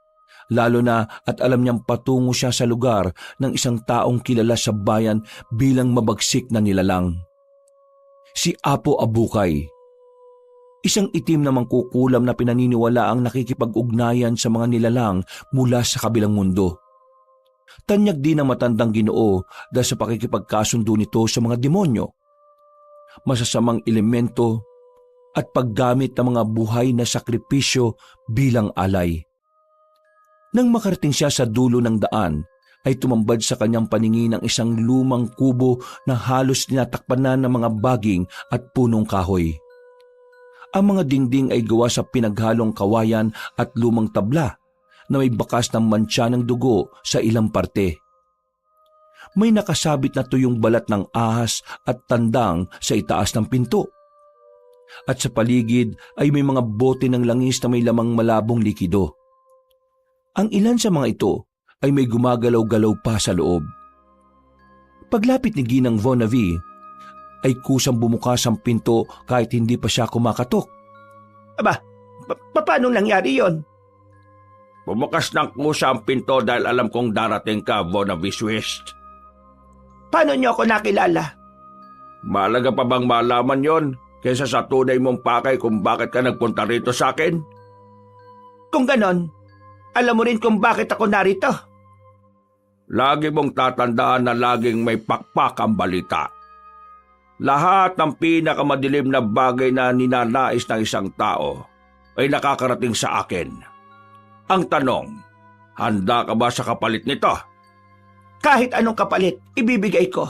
lalo na at alam niyang patungo siya sa lugar ng isang taong kilala sa bayan bilang mabagsik na nilalang. Si Apo Abukay. Isang itim na mangkukulam na pinaniniwala ang nakikipag-ugnayan sa mga nilalang mula sa kabilang mundo. Tanyag din ang matandang Ginoo dahil sa pakikipagkasundo nito sa mga demonyo, masasamang elemento at paggamit ng mga buhay na sakripisyo bilang alay. Nang makarating siya sa dulo ng daan, ay tumambad sa kanyang paningin ang isang lumang kubo na halos tinatakpan na ng mga baging at punong kahoy. Ang mga dingding ay gawa sa pinaghalong kawayan at lumang tabla na may bakas ng mantsa ng dugo sa ilang parte. May nakasabit na tuyong balat ng ahas at tandang sa itaas ng pinto. At sa paligid ay may mga bote ng langis na may lamang malabong likido. Ang ilan sa mga ito ay may gumagalaw-galaw pa sa loob. Paglapit ni Ginang Vonavi, ay kusang bumukas ang pinto kahit hindi pa siya kumakatok. Aba, paano nangyari yon? Bumukas ng kusa ang pinto dahil alam kong darating ka, Vonavi Swiss. Paano niyo ako nakilala? Malaga pa bang malaman yon kaysa sa tunay mong pakay kung bakit ka nagpunta rito sa akin? Kung ganon, alam mo rin kung bakit ako narito. Lagi mong tatandaan na laging may pakpak ang balita. Lahat ng pinakamadilim na bagay na ninanais ng isang tao ay nakakarating sa akin. Ang tanong, handa ka ba sa kapalit nito? Kahit anong kapalit, ibibigay ko.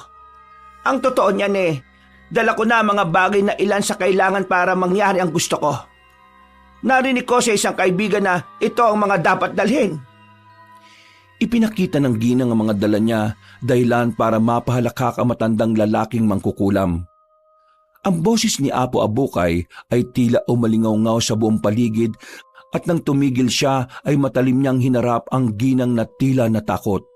Ang totoo niyan dala ko na mga bagay na ilan sa kailangan para mangyari ang gusto ko. Narinig ko sa isang kaibigan na ito ang mga dapat dalhin. Ipinakita ng Ginang ang mga dala niya dahilan para mapahalakak ang matandang lalaking mangkukulam. Ang boses ni Apo Abukay ay tila umalingaw-ngaw sa buong paligid at nang tumigil siya ay matalim niyang hinarap ang Ginang na tila natakot.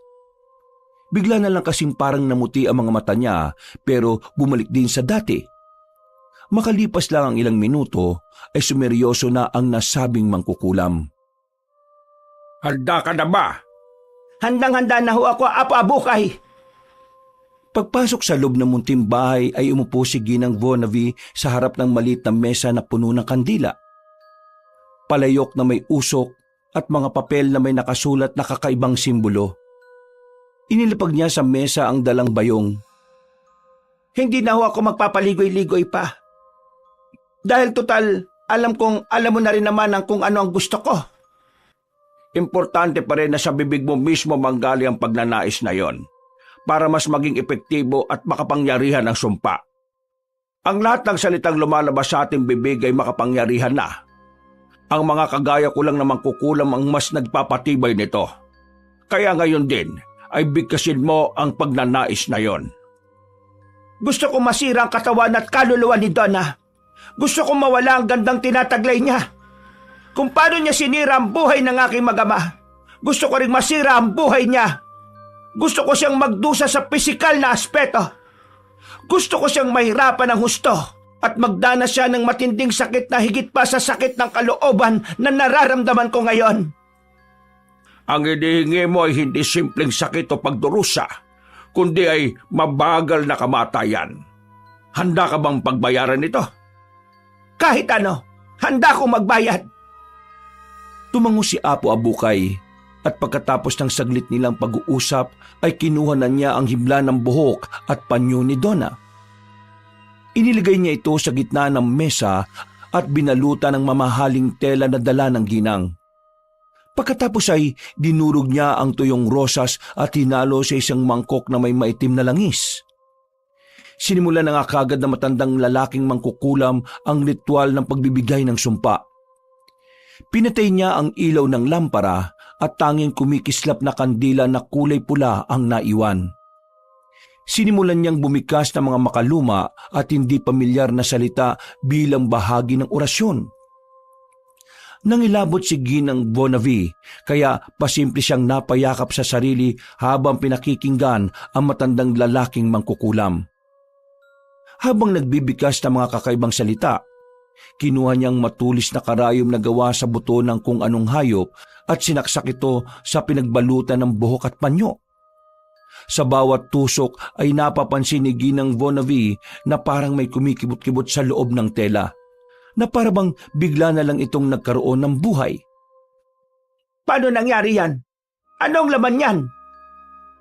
Bigla na lang kasing parang namuti ang mga mata niya pero bumalik din sa dati. Makalipas lang ang ilang minuto ay sumeryoso na ang nasabing mangkukulam. Handa ka na ba? Handang-handa na ho ako, Apo Abukay. Pagpasok sa loob ng munting bahay ay umupo si Ginang Vonavi sa harap ng maliit na mesa na puno ng kandila. Palayok na may usok at mga papel na may nakasulat na kakaibang simbolo. Inilapag niya sa mesa ang dalang bayong. Hindi na ho ako magpapaligoy-ligoy pa. Dahil total, alam kong alam mo na rin naman ang kung ano ang gusto ko. Importante pa rin na sa bibig mo mismo manggali ang pagnanais na yon para mas maging epektibo at makapangyarihan ang sumpa. Ang lahat ng salitang lumalabas sa ating bibig ay makapangyarihan na. Ang mga kagaya ko lang namang kukulam ang mas nagpapatibay nito. Kaya ngayon din ay bigkasin mo ang pagnanais na yon. Gusto ko masira ang katawan at kaluluwa ni Donna. Gusto ko mawala ang gandang tinataglay niya. Kung paano niya sinira ang buhay ng aking mag-ama, gusto ko ring masira ang buhay niya. Gusto ko siyang magdusa sa pisikal na aspeto. Gusto ko siyang mahirapan ng husto at magdanas siya ng matinding sakit na higit pa sa sakit ng kalooban na nararamdaman ko ngayon. Ang hinihingi mo ay hindi simpleng sakit o pagdurusa, kundi ay mabagal na kamatayan. Handa ka bang pagbayaran ito? Kahit ano, handa akong magbayad. Tumango si Apo Abukay at pagkatapos ng saglit nilang pag-uusap ay kinuha na niya ang hibla ng buhok at panyo ni Donna. Iniligay niya ito sa gitna ng mesa at binalutan ng mamahaling tela na dala ng ginang. Pagkatapos ay dinurog niya ang tuyong rosas at hinalo sa isang mangkok na may maitim na langis. Sinimulan na nga kagad na matandang lalaking mangkukulam ang ritual ng pagbibigay ng sumpa. Pinatay niya ang ilaw ng lampara at tanging kumikislap na kandila na kulay pula ang naiwan. Sinimulan niyang bumikas ng mga makaluma at hindi pamilyar na salita bilang bahagi ng orasyon. Nangilabot si Ginang Bonavi, kaya pasimple siyang napayakap sa sarili habang pinakikinggan ang matandang lalaking mangkukulam. Habang nagbibikas ng mga kakaibang salita, kinuha niyang matulis na karayom na gawa sa buto ng kung anong hayop at sinaksak ito sa pinagbalutan ng buhok at panyo. Sa bawat tusok ay napapansin ni Ginang Bonavi na parang may kumikibot-kibot sa loob ng tela, na parabang bigla na lang itong nagkaroon ng buhay. Paano nangyari yan? Anong laman yan?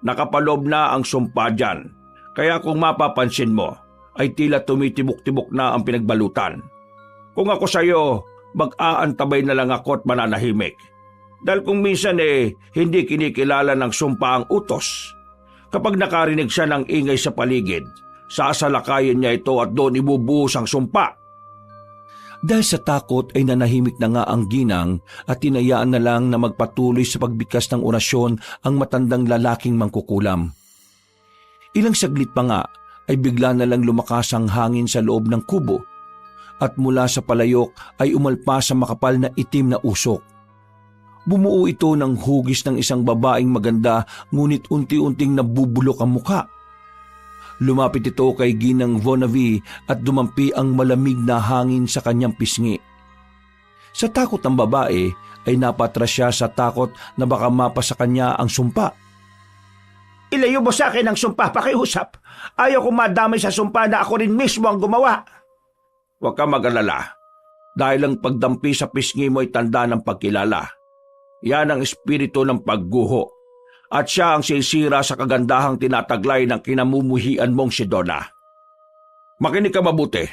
Nakapalob na ang sumpa dyan, kaya kung mapapansin mo, ay tila tumitibok-tibok na ang pinagbalutan. Kung ako sa'yo, mag-aantabay na lang ako at mananahimik. Dahil kung minsan hindi kinikilala ng sumpa ang utos. Kapag nakarinig siya ng ingay sa paligid, sasalakayin niya ito at doon ibubuhos ang sumpa. Dahil sa takot ay nanahimik na nga ang ginang at tinayaan na lang na magpatuloy sa pagbikas ng orasyon ang matandang lalaking mangkukulam. Ilang saglit pa nga ay bigla na lang lumakas ang hangin sa loob ng kubo at mula sa palayok ay umalpas sa makapal na itim na usok. Bumuo ito ng hugis ng isang babaeng maganda ngunit unti-unting nabubulok ang muka. Lumapit ito kay Ginang Bonavi at dumampi ang malamig na hangin sa kanyang pisngi. Sa takot ng babae ay napatras siya sa takot na baka mapa sa kanya ang sumpa. Ilayo mo sa akin ang sumpa, pakiusap. Ayaw kong madamay sa sumpa na ako rin mismo ang gumawa. Huwag ka mag-alala, dahil ang pagdampi sa pisngi mo ay tanda ng pagkilala. Yan ang espiritu ng pagguho, at siya ang sisira sa kagandahang tinataglay ng kinamumuhian mong si Donna. Makinig ka mabuti,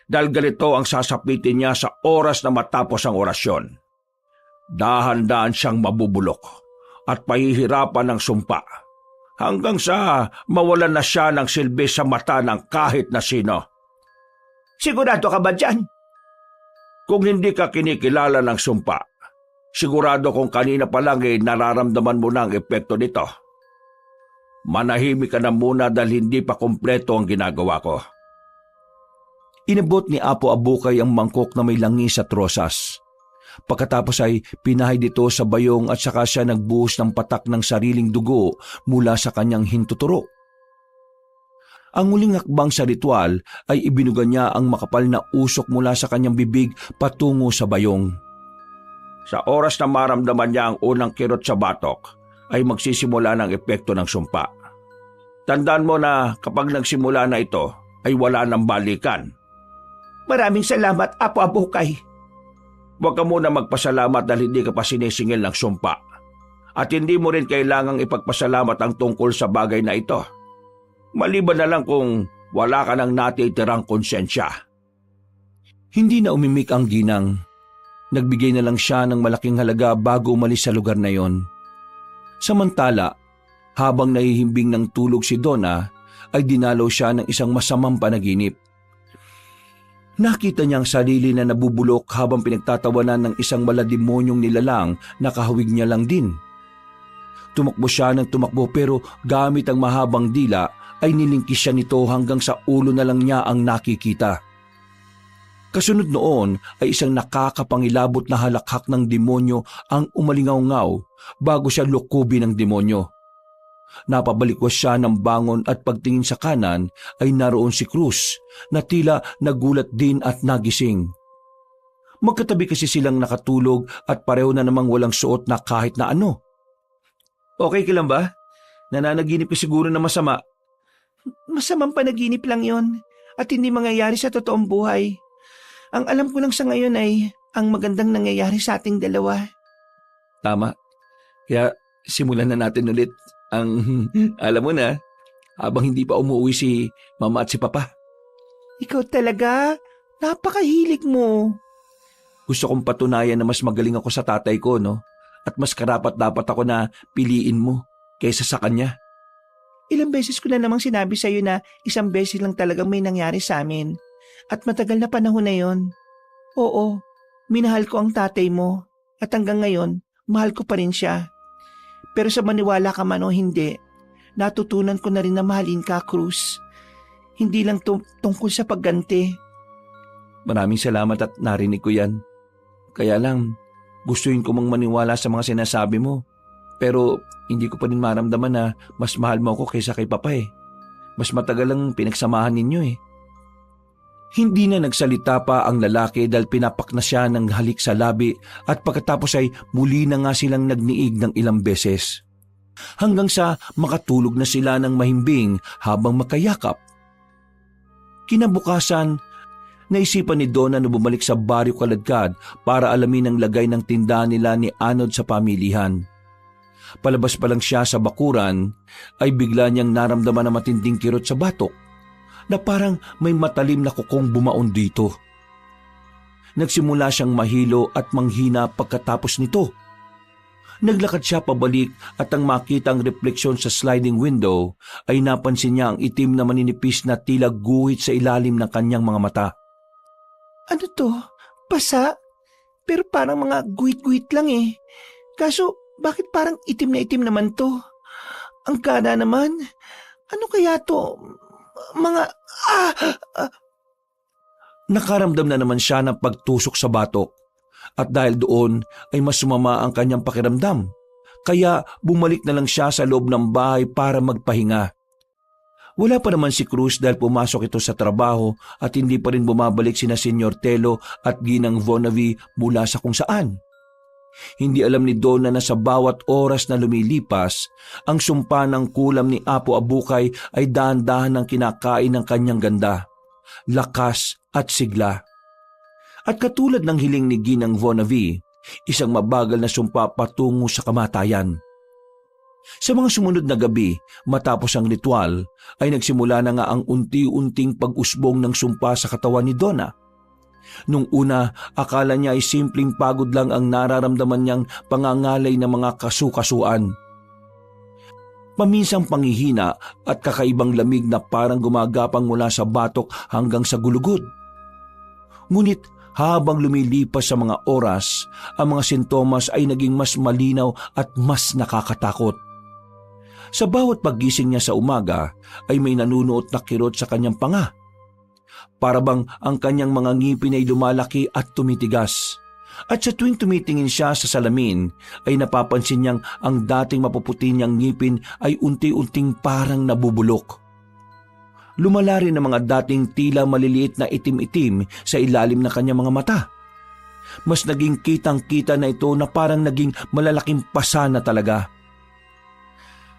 dahil ganito ang sasapitin niya sa oras na matapos ang orasyon. Dahan-dahan siyang mabubulok at pahihirapan ng sumpa, hanggang sa mawalan na siya ng silbi sa mata ng kahit na sino. Sigurado ka ba dyan? Kung hindi ka kinikilala ng sumpa, sigurado kung kanina pa lang nararamdaman mo na ang epekto nito. Manahimik ka na muna dahil hindi pa kompleto ang ginagawa ko. Inabot ni Apo Abukay ang mangkok na may langis at rosas. Pagkatapos ay pinahid ito sa bayong at saka siya nagbuhos ng patak ng sariling dugo mula sa kanyang hintuturo. Ang muling hakbang sa ritual ay ibinuga niya ang makapal na usok mula sa kanyang bibig patungo sa bayong. Sa oras na maramdaman niya ang unang kirot sa batok, ay magsisimula ng epekto ng sumpa. Tandaan mo na kapag nagsimula na ito, ay wala nang balikan. Maraming salamat, Apo Abukay. Huwag ka muna magpasalamat dahil hindi ka pa sinisingil ng sumpa. At hindi mo rin kailangang ipagpasalamat ang tungkol sa bagay na ito. Maliban na lang kung wala ka nang natitirang konsensya. Hindi na umimik ang ginang. Nagbigay na lang siya ng malaking halaga bago umalis sa lugar na yon. Samantala, habang nahihimbing ng tulog si Donna, ay dinalaw siya ng isang masamang panaginip. Nakita niya ang sarili na nabubulok habang pinagtatawanan ng isang malademonyong nilalang na kahawig niya lang din. Tumakbo siya ng tumakbo pero gamit ang mahabang dila ay nilingkis siya nito hanggang sa ulo na lang niya ang nakikita. Kasunod noon ay isang nakakapangilabot na halakhak ng demonyo ang umalingaw-ngaw bago siya lukubi ng demonyo. Napabalikwas siya ng bangon at pagtingin sa kanan ay naroon si Cruz na tila nagulat din at nagising. Magkatabi kasi silang nakatulog at pareho na namang walang suot na kahit na ano. Okay ka lang ba? Nananaginip ka siguro na masama. Masamang panaginip lang yon at hindi mangyayari sa totoong buhay. Ang alam ko lang sa ngayon ay ang magandang nangyayari sa ating dalawa. Tama. Kaya simulan na natin ulit ang, alam mo na, habang hindi pa umuwi si mama at si papa. Ikaw talaga? Napakahilig mo. Gusto kong patunayan na mas magaling ako sa tatay ko, no? At mas karapat-dapat ako na piliin mo kaysa sa kanya. Ilang beses ko na namang sinabi sa iyo na isang beses lang talagang may nangyari sa amin. At matagal na panahon na yon. Oo, minahal ko ang tatay mo. At hanggang ngayon, mahal ko pa rin siya. Pero sa maniwala ka man o hindi, natutunan ko na rin na mahalin ka, Cruz. Hindi lang tungkol sa pagganti. Maraming salamat at narinig ko yan. Kaya lang, gustuin ko mang maniwala sa mga sinasabi mo. Pero hindi ko pa rin maramdaman na mas mahal mo ako kaysa kay papa eh. Mas matagal lang pinagsamahan ninyo eh. Hindi na nagsalita pa ang lalaki dahil pinapak na siya ng halik sa labi at pagkatapos ay muli na nga silang nagniig ng ilang beses. Hanggang sa makatulog na sila ng mahimbing habang makayakap. Kinabukasan, naisipan ni Donna na bumalik sa baryo Kaladkad para alamin ang lagay ng tindahan nila ni Anod sa pamilihan. Palabas pa lang siya sa bakuran ay bigla niyang naramdaman na matinding kirot sa batok na parang may matalim na kukong bumaon dito. Nagsimula siyang mahilo at manghina pagkatapos nito. Naglakad siya pabalik at ang makitang refleksyon sa sliding window ay napansin niya ang itim na maninipis na tila guhit sa ilalim ng kanyang mga mata. Ano to? Pasa? Pero parang mga guhit-guhit lang eh. Kaso, bakit parang itim na itim naman to? Ang kada naman. Ano kaya to? Mga... Nakaramdam na naman siya ng pagtusok sa batok at dahil doon ay mas sumama ang kanyang pakiramdam. Kaya bumalik na lang siya sa loob ng bahay para magpahinga. Wala pa naman si Cruz dahil pumasok ito sa trabaho at hindi pa rin bumabalik sina Senyor Telo at Ginang Vonavi mula sa kung saan. Hindi alam ni Donna na sa bawat oras na lumilipas, ang sumpa ng kulam ni Apo Abukay ay dahan-dahan ng kinakain ng kanyang ganda, lakas at sigla. At katulad ng hiling ni Ginang Vonavi, isang mabagal na sumpa patungo sa kamatayan. Sa mga sumunod na gabi, matapos ang ritual, ay nagsimula na nga ang unti-unting pag-usbong ng sumpa sa katawan ni Donna. Nung una, akala niya ay simpleng pagod lang ang nararamdaman niyang pangangalay ng mga kasukasuan. Paminsang panghihina at kakaibang lamig na parang gumagapang mula sa batok hanggang sa gulugod. Ngunit habang lumilipas sa mga oras, ang mga sintomas ay naging mas malinaw at mas nakakatakot. Sa bawat paggising niya sa umaga ay may nanunuot na kirot sa kanyang panga. Para bang ang kanyang mga ngipin ay lumalaki at tumitigas. At sa tuwing tumitingin siya sa salamin ay napapansin niyang ang dating mapuputi niyang ngipin ay unti-unting parang nabubulok. Lumala rin ang mga dating tila maliliit na itim-itim sa ilalim ng kanyang mga mata. Mas naging kitang-kita na ito na parang naging malalaking pasa na talaga.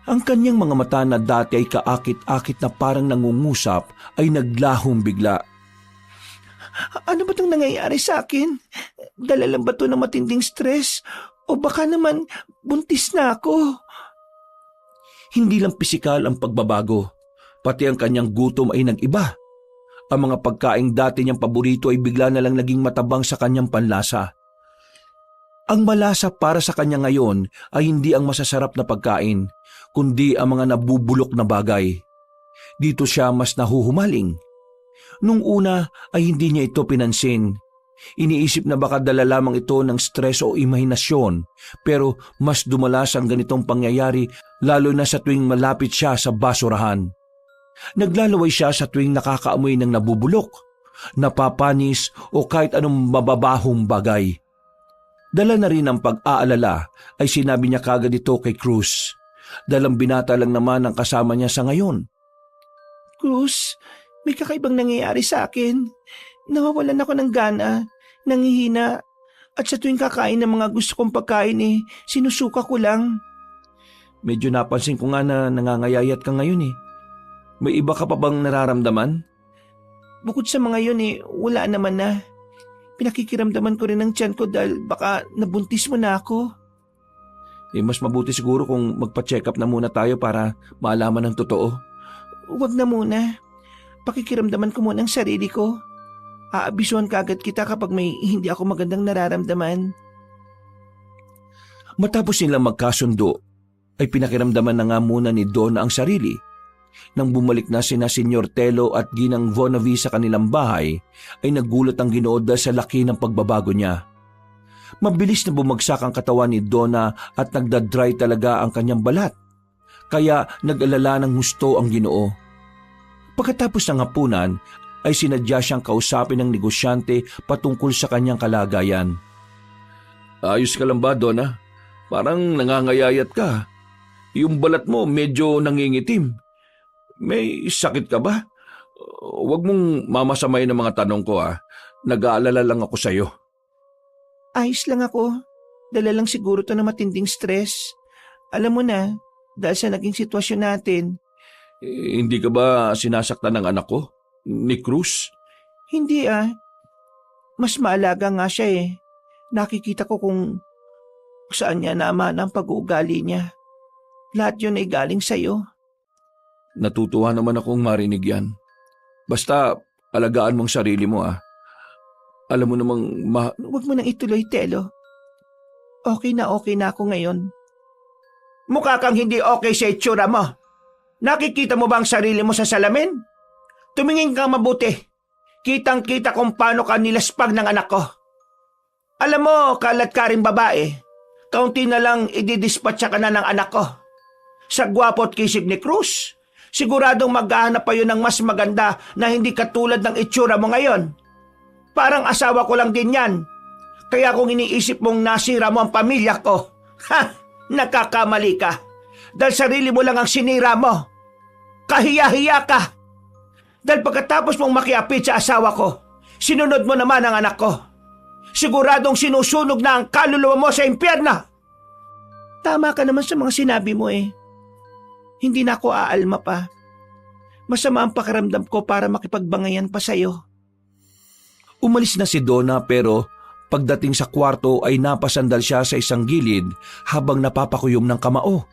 Ang kanyang mga mata na dati ay kaakit-akit na parang nangungusap ay naglahong bigla. Ano ba itong nangyayari sa akin? Dala lang ba ito ng matinding stress? O baka naman buntis na ako? Hindi lang pisikal ang pagbabago, pati ang kanyang gutom ay nag-iba. Ang mga pagkaing dati niyang paborito ay bigla na lang naging matabang sa kanyang panlasa. Ang malasa para sa kanya ngayon ay hindi ang masasarap na pagkain, kundi ang mga nabubulok na bagay. Dito siya mas nahuhumaling. Nung una ay hindi niya ito pinansin. Iniisip na baka dala lamang ito ng stress o imahinasyon, pero mas dumalas ang ganitong pangyayari lalo na sa tuwing malapit siya sa basurahan. Naglalaway siya sa tuwing nakakaamoy ng nabubulok, napapanis o kahit anong mababahong bagay. Dala na rin ang pag-aalala ay sinabi niya kagad ito kay Cruz. dahil ang binata lang naman ang kasama niya sa ngayon. Cruz, may kakaibang nangyayari sa akin. Nawawalan ako ng gana, nangihina, at sa tuwing kakain ng mga gusto kong pagkain sinusuka ko lang. Medyo napansin ko nga na nangangayayat ka ngayon eh. May iba ka pa bang nararamdaman? Bukod sa mga yun wala naman na. Pinakikiramdaman ko rin ang tiyan ko dahil baka nabuntis mo na ako. Mas mabuti siguro kung magpa-check up na muna tayo para maalaman ng totoo. Huwag na muna. Pakikiramdaman ko muna ang sarili ko. Aabisuhan kaagad kita kapag may hindi ako magandang nararamdaman. Matapos nilang magkasundo, ay pinakiramdaman na nga muna ni Donna ang sarili. Nang bumalik na sina Senyor Telo at Ginang Vonavi sa kanilang bahay, ay nagulat ang Ginoo dahil sa laki ng pagbabago niya. Mabilis na bumagsak ang katawan ni Donna at nagdadry talaga ang kanyang balat. Kaya nag-alala ng husto ang Ginoo. Pagkatapos ng hapunan, ay sinadya siyang kausapin ng negosyante patungkol sa kanyang kalagayan. Ayos ka lang ba, Donna? Parang nangangayayat ka. Yung balat mo medyo nangingitim. May sakit ka ba? Huwag mong mamasamay ng mga tanong ko Nag-aalala lang ako sa'yo. Ayos lang ako. Dala lang siguro to na matinding stress. Alam mo na, dahil sa naging sitwasyon natin. Hindi ka ba sinasaktan ng anak ko? Ni Cruz? Hindi Mas maalaga nga siya Nakikita ko kung saan niya naman ang pag-uugali niya. Lahat yun ay galing sa'yo. Natutuwa naman akong marinig yan. Basta alagaan mong sarili mo Alam mo namang Huwag mo nang ituloy, Telo. Okay na ako ngayon. Mukha kang hindi okay sa itsura mo. Nakikita mo ba ang sarili mo sa salamin? Tumingin kang mabuti. Kitang-kita kung paano ka nilaspag ng anak ko. Alam mo, kalat ka rin babae. Kaunti na lang ididispatcha ka na ng anak ko. Sa gwapo at kisig ni Cruz, siguradong maghahanap pa yun ng mas maganda na hindi katulad ng itsura mo ngayon. Parang asawa ko lang din yan. Kaya kung iniisip mong nasira mo ang pamilya ko, nakakamali ka. Dahil sarili mo lang ang sinira mo. Kahiya-hiya ka. Dahil pagkatapos mong makiapit sa asawa ko, sinunod mo naman ang anak ko. Siguradong sinusunog na ang kaluluwa mo sa impyerno. Tama ka naman sa mga sinabi mo Hindi na ako aalma pa. Masama ang pakiramdam ko para makipagbangayan pa sa'yo. Umalis na si Donna pero pagdating sa kwarto ay napasandal siya sa isang gilid habang napapakuyom ng kamao.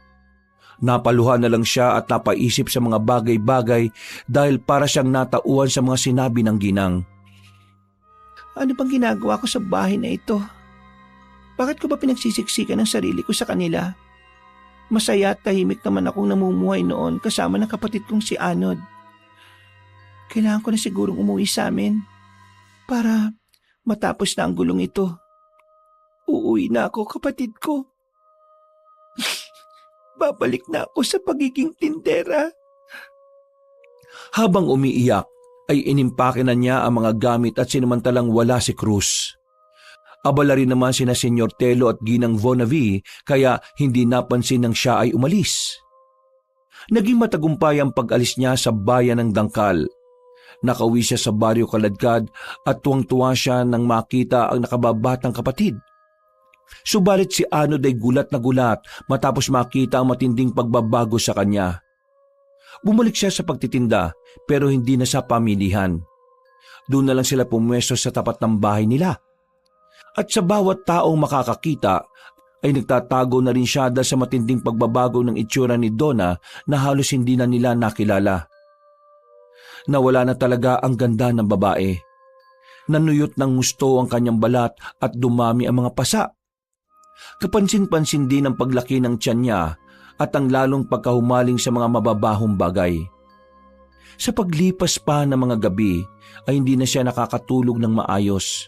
Napaluha na lang siya at napaisip sa mga bagay-bagay dahil para siyang natauhan sa mga sinabi ng ginang. Ano bang ginagawa ko sa bahay na ito? Bakit ko ba pinagsisiksikan ang sarili ko sa kanila? Masaya at tahimik naman akong namumuhay noon kasama ng kapatid kong si Anod. Kailangan ko na sigurong umuwi sa amin para matapos na ang gulong ito. Uuwi na ako, kapatid ko. Babalik na ako sa pagiging tindera. Habang umiiyak, ay inimpake na niya ang mga gamit at sinumantalang wala si Cruz. Abala rin naman sina Senyor Telo at Ginang Vonavi kaya hindi napansin nang siya ay umalis. Naging matagumpay ang pag-alis niya sa bayan ng Dangkal. Nakauwi siya sa baryo Kaladkad at tuwang-tuwa siya nang makita ang nakababatang kapatid. Subalit si Anod ay gulat na gulat matapos makita ang matinding pagbabago sa kanya. Bumalik siya sa pagtitinda pero hindi na sa pamilihan. Doon na lang sila pumwesto sa tapat ng bahay nila. At sa bawat taong makakakita ay nagtatago na rin siya dahil sa matinding pagbabago ng itsura ni Donna na halos hindi na nila nakilala. Nawala na talaga ang ganda ng babae. Nanuyot ng gusto ang kanyang balat at dumami ang mga pasa. Kapansin-pansin din ang paglaki ng tiyan niya at ang lalong pagkahumaling sa mga mababahong bagay. Sa paglipas pa ng mga gabi ay hindi na siya nakakatulog ng maayos.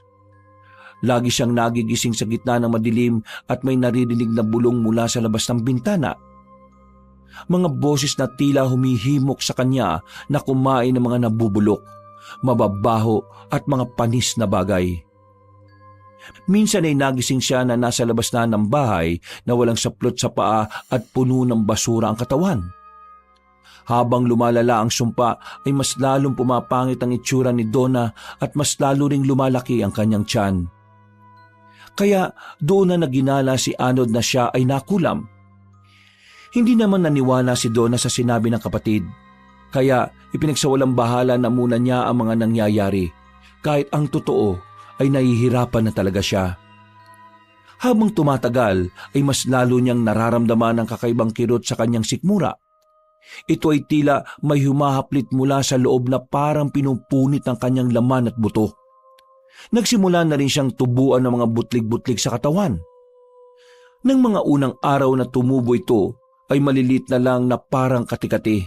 Lagi siyang nagigising sa gitna ng madilim at may naririnig na bulong mula sa labas ng bintana. Mga boses na tila humihimok sa kanya na kumain ng mga nabubulok, mababaho at mga panis na bagay. Minsan ay nagising siya na nasa labas na ng bahay na walang saplot sa paa at puno ng basura ang katawan. Habang lumalala ang sumpa ay mas lalong pumapangit ang itsura ni Donna at mas lalo ring lumalaki ang kanyang tiyan. Kaya doon na naginala si Anod na siya ay nakulam. Hindi naman naniwala si Donna sa sinabi ng kapatid, kaya ipinagsawalang bahala na muna niya ang mga nangyayari, kahit ang totoo ay nahihirapan na talaga siya. Habang tumatagal ay mas lalo niyang nararamdaman ang kakaibang kirot sa kanyang sikmura. Ito ay tila may humahaplit mula sa loob na parang pinupunit ng kanyang laman at buto. Nagsimula na rin siyang tubuan ng mga butlig-butlig sa katawan. Nang mga unang araw na tumubo ito ay malilit na lang na parang kati-kati.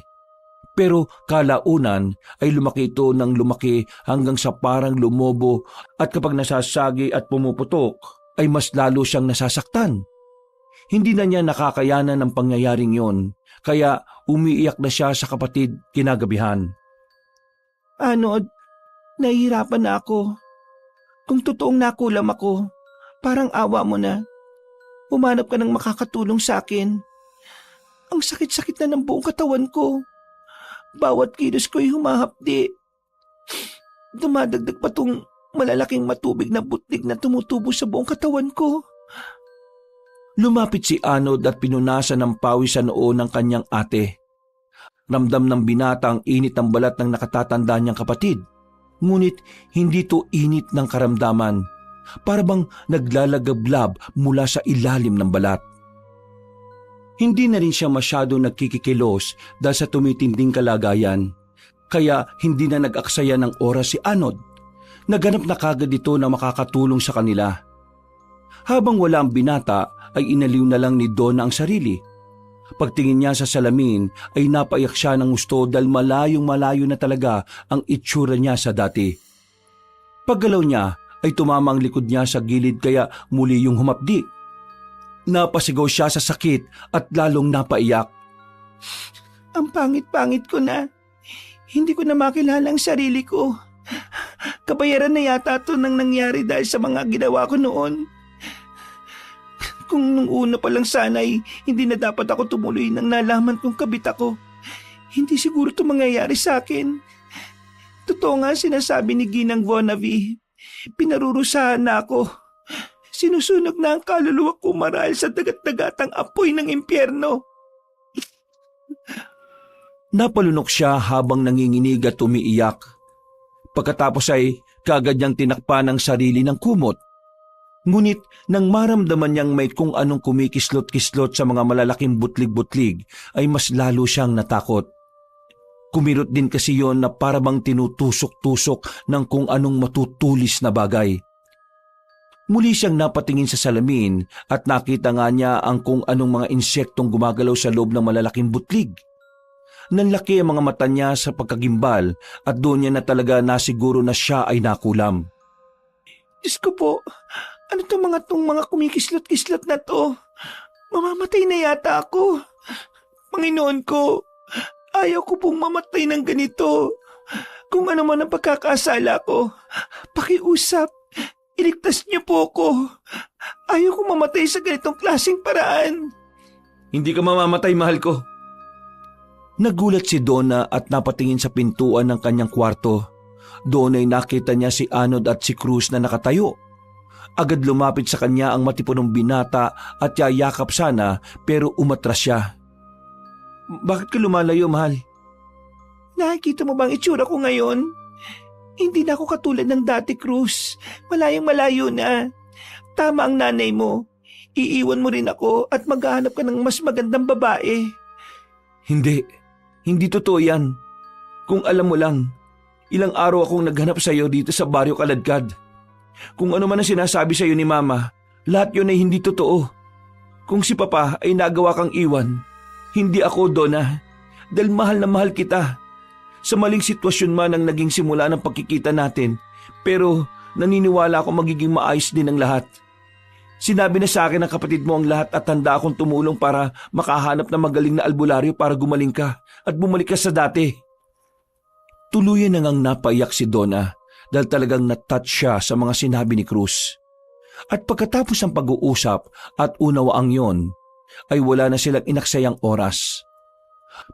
Pero kalaunan ay lumaki ito ng lumaki hanggang sa parang lumobo at kapag nasasagi at pumuputok ay mas lalo siyang nasasaktan. Hindi na niya nakakayanan ng pangyayaring yon, kaya umiiyak na siya sa kapatid kinagabihan. Anod, nahihirapan na ako. Kung totoong nakulam ako, parang awa mo na. Umanap ka ng makakatulong sa akin. Ang sakit-sakit na ng buong katawan ko. Bawat kilos ko'y humahapdi. Dumadagdag pa tong malalaking matubig na butlig na tumutubo sa buong katawan ko. Lumapit si Anod at pinunasan ng pawis sa noo ng kanyang ate. Ramdam ng binata ang init ng balat ng nakatatanda niyang kapatid. Ngunit hindi to init ng karamdaman. Para bang naglalagablab mula sa ilalim ng balat. Hindi na rin siya masyado nagkikikilos dahil sa tumitinding kalagayan. Kaya hindi na nag-aksaya ng oras si Anod. Naghanap na kagad ito na makakatulong sa kanila. Habang wala ang binata ay inaliw na lang ni Donna ang sarili. Pagtingin niya sa salamin ay napaiyak siya ng gusto dahil malayong-malayo na talaga ang itsura niya sa dati. Paggalaw niya ay tumama ang likod niya sa gilid kaya muli yung humapdi. Napasigaw siya sa sakit at lalong napaiyak. Ang pangit-pangit ko na. Hindi ko na makilala ang sarili ko. Kabayaran na yata ito nang nangyari dahil sa mga ginawa ko noon. Kung nung una pa lang sana'y hindi na dapat ako tumuloy nang nalaman kong kabit ako, hindi siguro ito mangyayari sa akin. Totoo nga sinasabi ni Ginang Vonavi. Pinarurusahan na ako. Sinusunog na ang kaluluwa ko marahil sa dagat-dagatang apoy ng impyerno. Napalunok siya habang nanginginig at umiiyak. Pagkatapos ay kagad niyang tinakpan ang sarili ng kumot. Ngunit nang maramdaman niyang may kung anong kumikislot-kislot sa mga malalaking butlig-butlig ay mas lalo siyang natakot. Kumirot din kasi yon na parabang tinutusok-tusok ng kung anong matutulis na bagay. Muli siyang napatingin sa salamin at nakita nga niya ang kung anong mga insektong gumagalaw sa loob ng malalaking butlig. Nanlaki ang mga mata niya sa pagkagimbal at doon niya na talaga nasiguro na siya ay nakulam. Diyos ko po, ano itong mga kumikislot-kislot na to? Mamamatay na yata ako. Panginoon ko, ayaw ko pong mamatay ng ganito. Kung ano man ang pagkakasala ko, pakiusap. Iligtas niyo po ako. Ayaw kong mamatay sa ganitong klaseng paraan. Hindi ka mamamatay, mahal ko. Nagulat si Donna at napatingin sa pintuan ng kanyang kwarto. Doon ay nakita niya si Anod at si Cruz na nakatayo. Agad lumapit sa kanya ang matipunong binata at yayakap sana pero umatras siya. Bakit ka lumalayo, mahal? Nakikita mo bang itsura ko ngayon? Hindi na ako katulad ng dati, Cruz. Malayong-malayo na. Tama ang nanay mo. Iiwan mo rin ako at maghahanap ka ng mas magandang babae. Hindi totoo yan. Kung alam mo lang, ilang araw akong naghanap sa iyo dito sa Baryo Kaladkad. Kung ano man ang sinasabi sa iyo ni Mama, lahat yun ay hindi totoo. Kung si Papa ay nagawa kang iwan, hindi ako, Donna, dahil mahal na mahal kita. Sa maling sitwasyon man ang naging simula ng pagkikita natin, pero naniniwala ako magiging maayos din ang lahat. Sinabi na sa akin ng kapatid mo ang lahat at handa akong tumulong para makahanap ng magaling na albularyo para gumaling ka at bumalik ka sa dati. Tuluyan na ngang napaiyak si Donna dahil talagang natouch siya sa mga sinabi ni Cruz. At pagkatapos ng pag-uusap at unawaang yon, ay wala na silang inaksayang oras.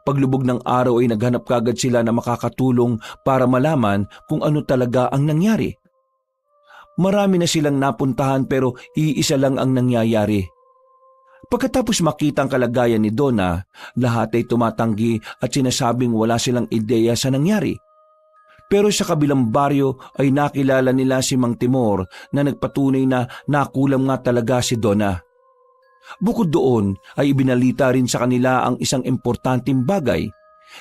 Paglubog ng araw ay naghanap kagad sila na makakatulong para malaman kung ano talaga ang nangyari. Marami na silang napuntahan pero iisa lang ang nangyayari. Pagkatapos makita ang kalagayan ni Donna, lahat ay tumatanggi at sinasabing wala silang ideya sa nangyari. Pero sa kabilang baryo ay nakilala nila si Mang Timor na nagpatunay na nakulam nga talaga si Donna. Bukod doon ay ibinalita rin sa kanila ang isang importanteng bagay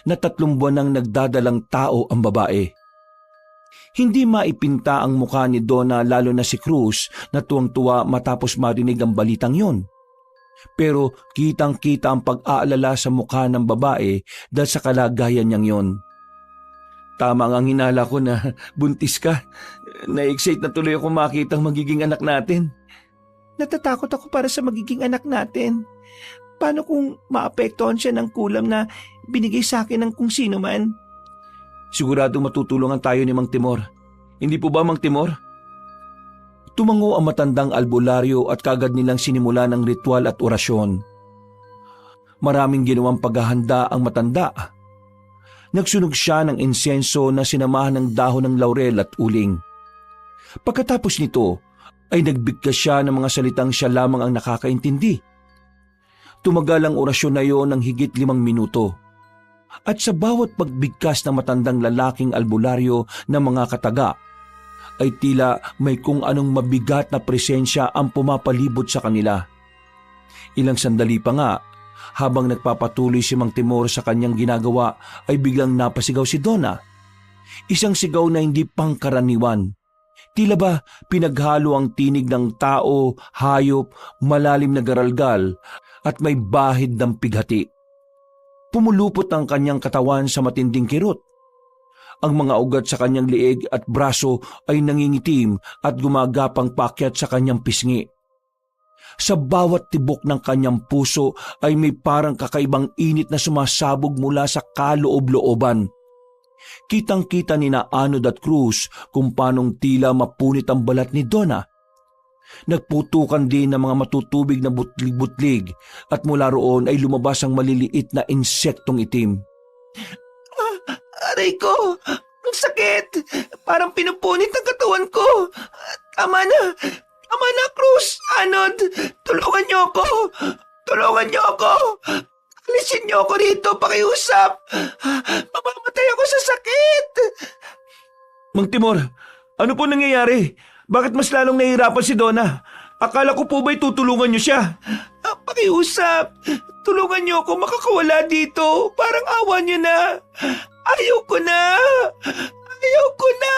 na 3 buwan nang nagdadalang tao ang babae. Hindi maipinta ang mukha ni Donna lalo na si Cruz na tuwang-tuwa matapos marinig ang balitang yon. Pero kitang-kita ang pag-aalala sa mukha ng babae dahil sa kalagayan niyang yon. Tama ang hinala ko na buntis ka. Na-excite na tuloy ako makita ang magiging anak natin. Natatakot ako para sa magiging anak natin. Paano kung maapektuhan siya ng kulam na binigay sa akin ng kung sino man? Sigurado matutulungan tayo ni Mang Timor. Hindi po ba, Mang Timor? Tumango ang matandang albularyo at kagad nilang sinimula ng ritual at orasyon. Maraming ginawang paghahanda ang matanda. Nagsunog siya ng insenso na sinamahan ng dahon ng laurel at uling. Pagkatapos nito, ay nagbigkas siya ng mga salitang siya lamang ang nakakaintindi. Tumagal ang orasyon na iyon ng higit 5 minuto. At sa bawat pagbigkas ng matandang lalaking albularyo ng mga kataga, ay tila may kung anong mabigat na presensya ang pumapalibot sa kanila. Ilang sandali pa nga, habang nagpapatuloy si Mang Timor sa kanyang ginagawa, ay biglang napasigaw si Donna. Isang sigaw na hindi pangkaraniwan. Tila ba pinaghalo ang tinig ng tao, hayop, malalim na garalgal at may bahid ng pighati. Pumulupot ang kanyang katawan sa matinding kirot. Ang mga ugat sa kanyang liig at braso ay nangingitim at gumagapang paakyat sa kanyang pisngi. Sa bawat tibok ng kanyang puso ay may parang kakaibang init na sumasabog mula sa kaloob-looban. Kitang-kita ni na Anod at Cruz kung paanong tila mapunit ang balat ni Donna. Nagputukan din ng mga matutubig na butlig-butlig at mula roon ay lumabas ang maliliit na insektong itim. Aray ko! Ang sakit! Parang pinupunit ang katawan ko! Tama na! Tama na, Cruz! Anod! Tulungan niyo ako! Tulungan niyo ako! Alisin niyo ako rito, pakiusap! Mamamatay ako sa sakit! Mang Timor, ano po nangyayari? Bakit mas lalong nahihirapan si Donna? Akala ko po ba'y tutulungan niyo siya? Pakiusap! Tulungan niyo ako makakawala dito! Parang awa niyo na! Ayoko na! Ayoko na!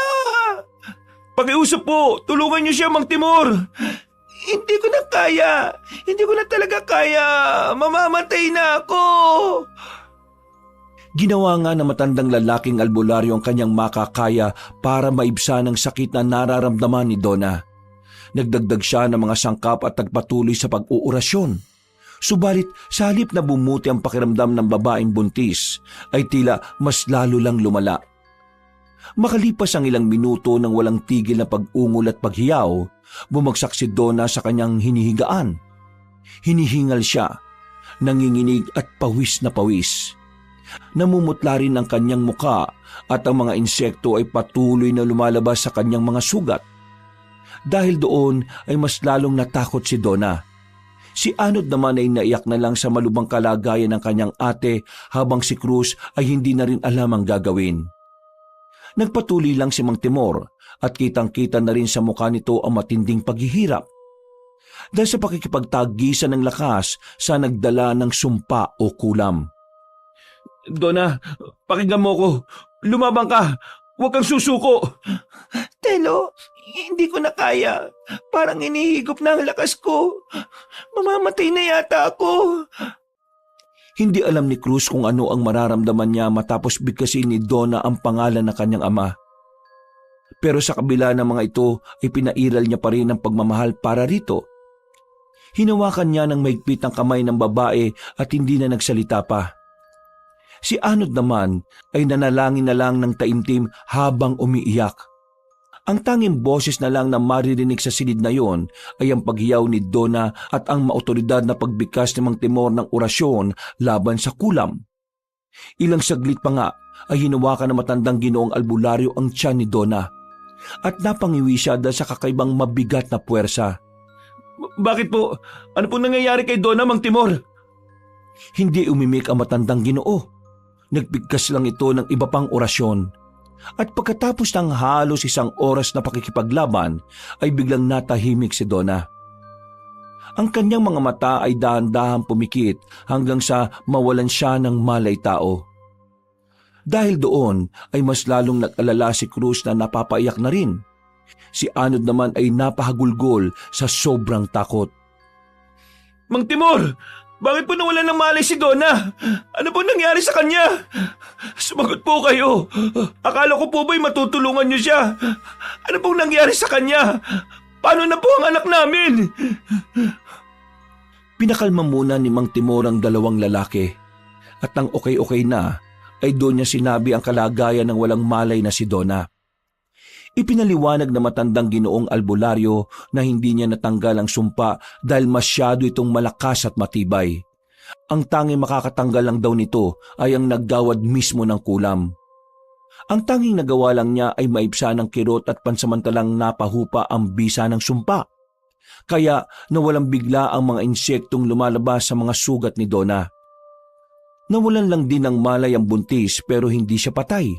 Pakiusap po! Tulungan niyo siya, Mang Timor! Hindi ko na kaya! Hindi ko na talaga kaya! Mamamatay na ako! Ginawa nga ng matandang lalaking albularyo ang kanyang makakaya para maibsan ang sakit na nararamdaman ni Donna. Nagdagdag siya ng mga sangkap at nagpatuloy sa pag-uurasyon. Subalit sa halip na bumuti ang pakiramdam ng babaeng buntis, ay tila mas lalo lang lumala. Makalipas ang ilang minuto ng walang tigil na pag-ungol at paghiyaw, bumagsak si Donna sa kanyang hinihigaan. Hinihingal siya, nanginginig at pawis na pawis. Namumutla rin ang kanyang muka at ang mga insekto ay patuloy na lumalabas sa kanyang mga sugat. Dahil doon ay mas lalong natakot si Donna. Si Anod naman ay naiyak na lang sa malubhang kalagayan ng kanyang ate habang si Cruz ay hindi na rin alam ang gagawin. Nagpatuloy lang si Mang Timor at kitang-kita na rin sa mukha nito ang matinding paghihirap. Dahil sa pakikipagtagisan ng lakas sa nagdala ng sumpa o kulam. Donna, pakinggan mo ko. Lumabang ka. Huwag kang susuko. Telo, hindi ko na kaya. Parang inihigop na ang lakas ko. Mamamatay na yata ako. Hindi alam ni Cruz kung ano ang mararamdaman niya matapos bigkasin ni Donna ang pangalan ng kanyang ama. Pero sa kabila ng mga ito ay pinairal niya pa rin ang pagmamahal para rito. Hinawakan niya ng mahigpit ang kamay ng babae at hindi na nagsalita pa. Si Anod naman ay nanalangin na lang ng taimtim habang umiiyak. Ang tanging boses na lang na maririnig sa silid na yon ay ang paghiyaw ni Donna at ang maotoridad na pagbigkas ni Mang Timor ng orasyon laban sa kulam. Ilang saglit pa nga ay hinawakan ng matandang Ginoong Albularyo ang tiyan ni Donna at napangiwi siya dahil sa kakaibang mabigat na puwersa. Bakit po? Ano pong nangyayari kay Donna, Mang Timor? Hindi umimik ang matandang Ginoo. Nagbigkas lang ito ng iba pang orasyon. At pagkatapos ng halos 1 oras na pakikipaglaban, ay biglang natahimik si Donna. Ang kanyang mga mata ay dahan-dahang pumikit hanggang sa mawalan siya ng malay tao. Dahil doon ay mas lalong nag-alala si Cruz na napapaiyak na rin. Si Anod naman ay napahagulgol sa sobrang takot. Mang Timor, bakit po nawalan ng malay si Donna? Ano po nangyari sa kanya? Sumagot po kayo. Akala ko po ba'y matutulungan niyo siya? Ano pong nangyari sa kanya? Paano na po ang anak namin? Pinakalma muna ni Mang Timor ang 2 lalaki. At nang okay-okay na, ay doon niya sinabi ang kalagayan ng walang malay na si Donna. Ipinaliwanag na matandang Ginoong Albularyo na hindi niya natanggal ang sumpa dahil masyado itong malakas at matibay. Ang tanging makakatanggal lang daw nito ay ang naggawad mismo ng kulam. Ang tanging nagawa lang niya ay maibsa ng kirot at pansamantalang napahupa ang bisa ng sumpa. Kaya nawalang bigla ang mga insektong lumalabas sa mga sugat ni Donna. Nawalan lang din ng malay ang buntis pero hindi siya patay.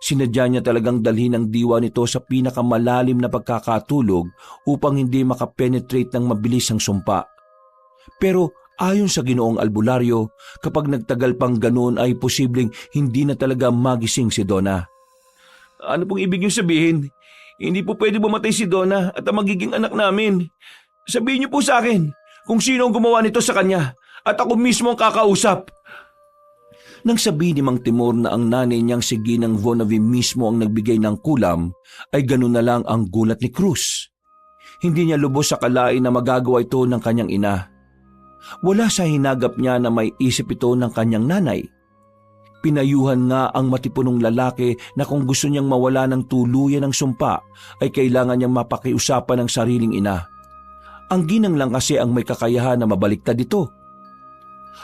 Sinadya niya talagang dalhin ang diwa nito sa pinakamalalim na pagkakatulog upang hindi makapenetrate ng mabilis ang sumpa. Pero ayon sa Ginoong Albularyo, kapag nagtagal pang ganoon ay posibleng hindi na talaga magising si Donna. Ano pong ibig niyo sabihin? Hindi po pwede bumatay si Donna at ang magiging anak namin. Sabihin niyo po sa akin kung sino ang gumawa nito sa kanya at ako mismo ang kakausap. Nang sabihin ni Mang Timor na ang nanay niyang si Ginang Vonavi mismo ang nagbigay ng kulam, ay ganun na lang ang gulat ni Cruz. Hindi niya lubos sa kalain na magagawa ito ng kanyang ina. Wala sa hinagap niya na may isip ito ng kanyang nanay. Pinayuhan nga ang matipunong lalaki na kung gusto niyang mawala ng tuluyan ng sumpa, ay kailangan niyang mapakiusapan ng sariling ina. Ang Ginang lang kasi ang may kakayahan na mabaliktad ito.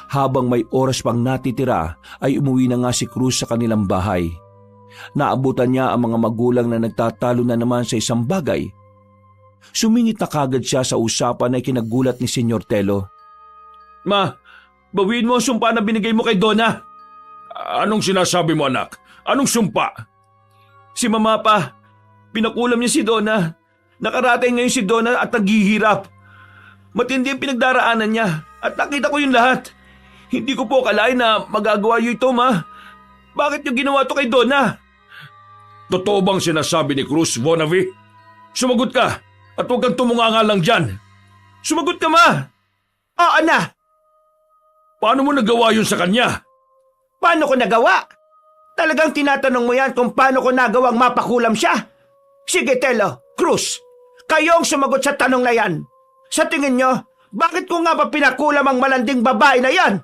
Habang may oras pang natitira ay umuwi na nga si Cruz sa kanilang bahay. Naabutan niya ang mga magulang na nagtatalo na naman sa isang bagay. Sumingit na kagad siya sa usapan ay kinagulat ni Senyor Telo. Ma, bawiin mo ang sumpa na binigay mo kay Donna. Anong sinasabi mo, anak? Anong sumpa? Si Mama pa, pinakulam niya si Donna. Nakaratay ngayon si Donna at naghihirap. Matindi ang pinagdaraanan niya at nakita ko yung lahat. Hindi ko po akalain na magagawa niyo ito, Ma. Bakit niyo ginawa to kay Donna? Totoo bang sinasabi ni Cruz, Vonavi? Sumagot ka at huwag kang tumunganga lang dyan. Sumagot ka, Ma! Oo na! Paano mo nagawa yun sa kanya? Paano ko nagawa? Talagang tinatanong mo yan kung paano ko nagawang mapakulam siya? Sige, Telo, Cruz, kayong sumagot sa tanong na yan. Sa tingin nyo, bakit ko nga ba pinakulam ang malanding babae na yan?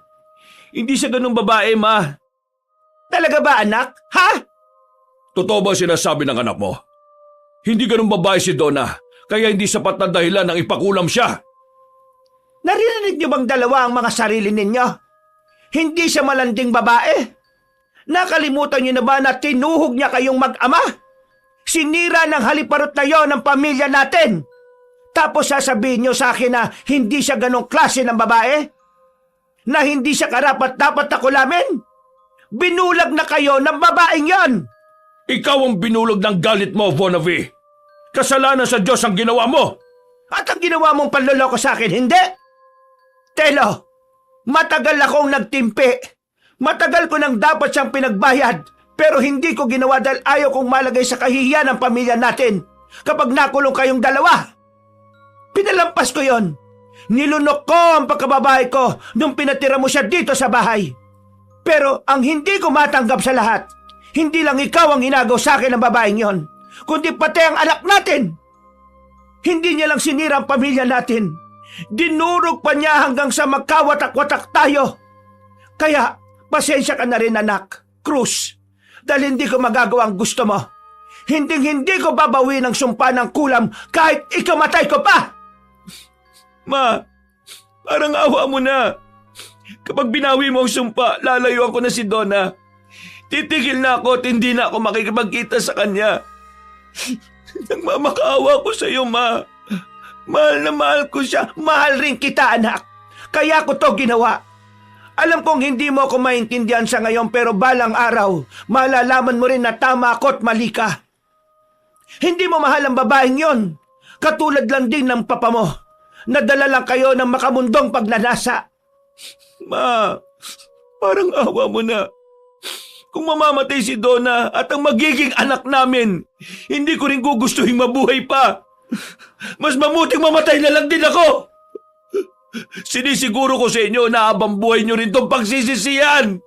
Hindi siya ganung babae, Ma. Talaga ba, anak? Ha? Totoo ba sinasabi ng anak mo? Hindi ganun babae si Donna, kaya hindi sapat na dahilan ng ipakulam siya. Naririnig niyo bang dalawa ang mga sarili ninyo? Hindi siya malanding babae. Nakalimutan niyo na ba na tinuhog niya kayong mag-ama? Sinira ng haliparot na yon ang pamilya natin. Tapos sasabihin niyo sa akin na hindi siya ganong klase ng babae? Na hindi siya karapat-dapat na kulamin? Binulag na kayo ng babaeng yon! Ikaw ang binulog ng galit mo, Vonavi. Kasalanan sa Diyos ang ginawa mo. At ang ginawa mong panloloko sa akin, hindi? Telo, matagal akong nagtimpi. Matagal ko nang dapat siyang pinagbayad. Pero hindi ko ginawa dahil ayaw kong malagay sa kahihiyan ng pamilya natin kapag nakulong kayong dalawa. Pinalampas ko yon. Nilunok ko ang pagkababae ko nung pinatira mo siya dito sa bahay. Pero ang hindi ko matanggap sa lahat, hindi lang ikaw ang inagaw sa akin ng babaeng yon, kundi pati ang anak natin. Hindi niya lang sinira ang pamilya natin. Dinurog pa niya hanggang sa magkawatak-watak tayo. Kaya, pasensya ka na rin, anak, Cruz, dahil hindi ko magagawa ang gusto mo. Hinding-hindi ko babawin ang sumpa ng kulam kahit ikamatay ko pa! Ma, parang awa mo na. Kapag binawi mo ang sumpa, lalayuan ko na si Donna. Titigil na ako at hindi na ako makikipagkita sa kanya. Nagmamakaawa ko sa iyo, Ma. Mahal na mahal ko siya. Mahal rin kita, anak. Kaya ko to ginawa. Alam kong hindi mo ako maintindihan sa ngayon pero balang araw, malalaman mo rin na tama ako at mali ka. Hindi mo mahal ang babaeng yon. Katulad lang din ng papa mo. Nadala lang kayo ng makamundong pagnanasa. Ma, parang awa mo na. Kung mamamatay si Donna at ang magiging anak namin, hindi ko rin gugustuhin mabuhay pa. Mas mamuting mamatay na lang din ako. Sinisiguro ko sa inyo na habang buhay nyo rin itong pagsisisihan.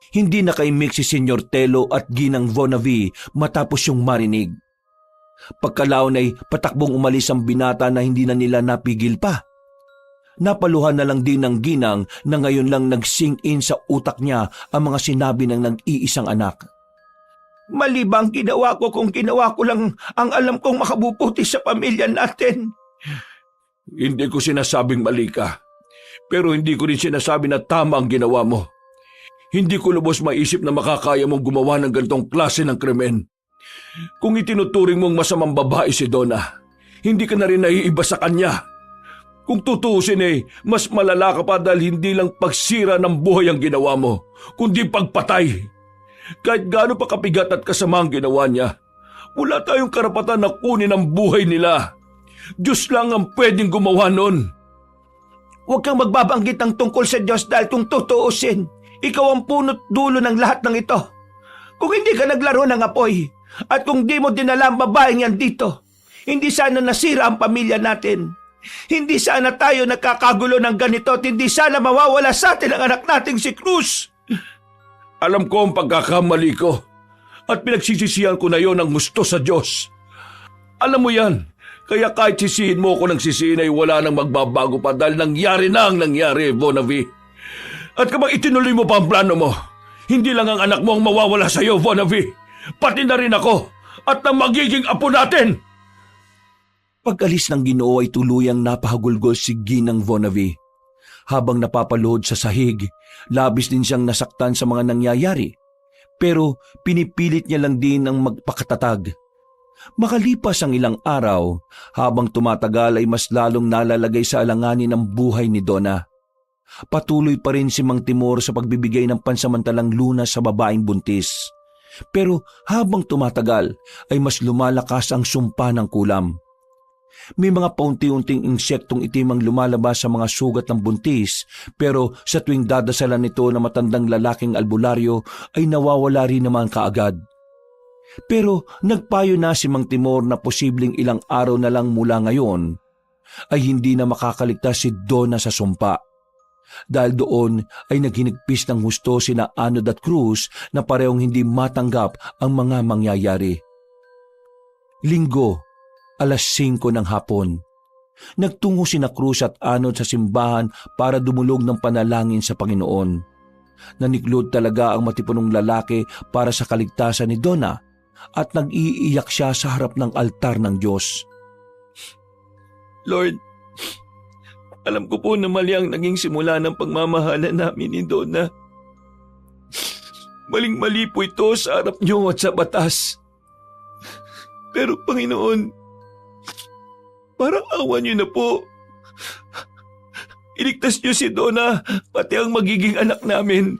Hindi nakaimik si Senyor Telo at Ginang Vonavi matapos yung marinig. Pagkalaon ay patakbong umalis ang binata na hindi na nila napigil pa. Napaluhan na lang din ng Ginang na ngayon lang nag-sink in sa utak niya ang mga sinabi ng nag-iisang anak. Mali ba ang ginawa ko kung ginawa ko lang ang alam kong makabubuti sa pamilya natin? Hindi ko sinasabing mali ka, pero hindi ko rin sinasabi na tama ang ginawa mo. Hindi ko lubos maisip na makakaya mong gumawa ng ganitong klase ng krimen. Kung itinuturing mong masamang babae si Donna, hindi ka na rin naiiba sa kanya. Kung tutuusin mas malala ka pa dahil hindi lang pagsira ng buhay ang ginawa mo, kundi pagpatay. Kahit gaano pa kapigat at kasama ang ginawa niya, wala tayong karapatan na kunin ang buhay nila. Diyos lang ang pwedeng gumawa nun. Huwag kang magbabanggit ng tungkol sa Diyos dahil kung tutuusin, ikaw ang punot dulo ng lahat ng ito. Kung hindi ka naglaro ng apoy, at kung di mo dinala ang babaeng yan dito, hindi sana nasira ang pamilya natin. Hindi sana tayo nagkakagulo ng ganito at hindi sana mawawala sa atin ang anak nating si Cruz. Alam ko ang pagkakamali ko at pinagsisisihan ko na yon ang gusto sa Diyos. Alam mo yan, kaya kahit sisihin mo ako ng sisihin ay wala nang magbabago pa dahil nangyari na ang nangyari, Vonavi. At kapag itinuloy mo pa ang plano mo, hindi lang ang anak mo ang mawawala sa iyo, Vonavi, pati na rin ako at ang magiging apo natin. Pag-alis ng Ginoo ay tuluyang napahagulgol si Ginang Vonavi. Habang napapaluhod sa sahig, labis din siyang nasaktan sa mga nangyayari. Pero pinipilit niya lang din ang magpakatatag. Makalipas ang ilang araw, habang tumatagal ay mas lalong nalalagay sa alanganin ang buhay ni Donna. Patuloy pa rin si Mang Timor sa pagbibigay ng pansamantalang lunas sa babaeng buntis. Pero habang tumatagal ay mas lumalakas ang sumpa ng kulam. May mga paunti-unting insektong itim ang lumalabas sa mga sugat ng buntis pero sa tuwing dadasalan nito na matandang lalaking albularyo ay nawawala rin naman kaagad. Pero nagpayo na si Mang Timor na posibleng ilang araw na lang mula ngayon ay hindi na makakaligtas si Donna sa sumpa. Dahil doon ay naghinigpis ng husto sina Anod at Cruz na parehong hindi matanggap ang mga mangyayari. Linggo, alas 5 ng hapon. Nagtungo sina Cruz at Anod sa simbahan para dumulog ng panalangin sa Panginoon. Naniklod talaga ang matipunong lalaki para sa kaligtasan ni Donna at nag-iiyak siya sa harap ng altar ng Diyos. Lord, alam ko po na mali ang naging simula ng pagmamahalan namin ni Donna. Maling-mali po ito sa harap niyo at sa batas. Pero Panginoon, parang awa niyo na po. Iligtas niyo si Donna, pati ang magiging anak namin.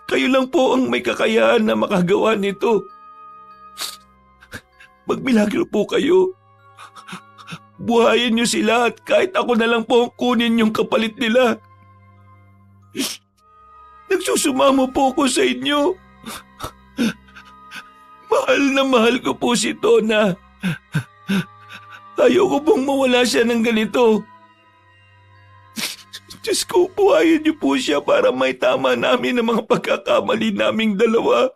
Kayo lang po ang may kakayahan na makagawa nito. Magmilagro po kayo. Buhayin niyo sila at kahit ako na lang po ang kunin yung kapalit nila. Nagsusumamo po ako sa inyo. Mahal na mahal ko po si Donna. Ayoko pong mawala siya ng ganito. Diyos ko, buhayin niyo po siya para may tama namin ang mga pagkakamali naming dalawa.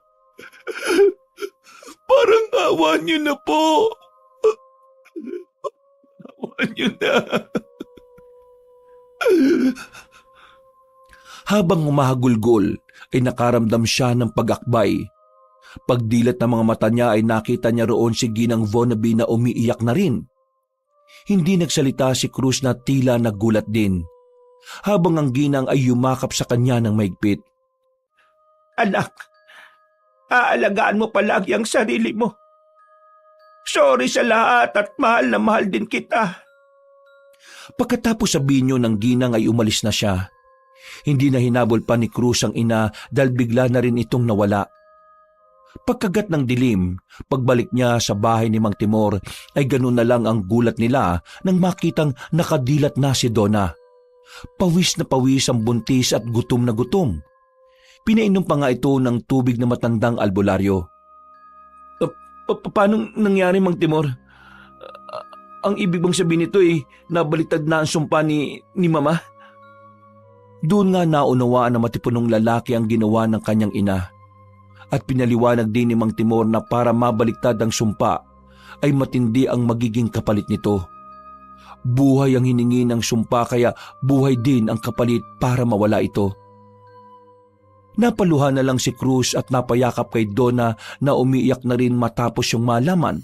Parang awa niyo na po. Awa niyo na. Habang humahagulgol ay nakaramdam siya ng pag-akbay. Pagdilat ng mga mata niya ay nakita niya roon si Ginang Vonnaby na umiiyak na rin. Hindi nagsalita si Cruz na tila nagulat din, habang ang ginang ay yumakap sa kanya ng maigpit. Anak, aalagaan mo palagi ang sarili mo. Sorry sa lahat at mahal na mahal din kita. Pagkatapos sabihin niyo ng ginang ay umalis na siya. Hindi na hinabol pa ni Cruz ang ina dahil bigla na rin itong nawala. Pagkagat ng dilim, pagbalik niya sa bahay ni Mang Timor ay ganun na lang ang gulat nila nang makitang nakadilat na si Donna. Pawis na pawis ang buntis at gutom na gutom. Pinainom pa nga ito ng tubig na matandang albularyo. Paano nangyari, Mang Timor? Ang ibig bang sabihin nito nabaliktad na ang sumpa ni Mama? Doon nga naunawaan na matipunong lalaki ang ginawa ng kanyang ina. At pinaliwanag din ni Mang Timor na para mabaliktad ang sumpa ay matindi ang magiging kapalit nito. Buhay ang hiningi ng sumpa kaya buhay din ang kapalit para mawala ito. Napaluha na lang si Cruz at napayakap kay Donna na umiiyak na rin matapos yung malaman.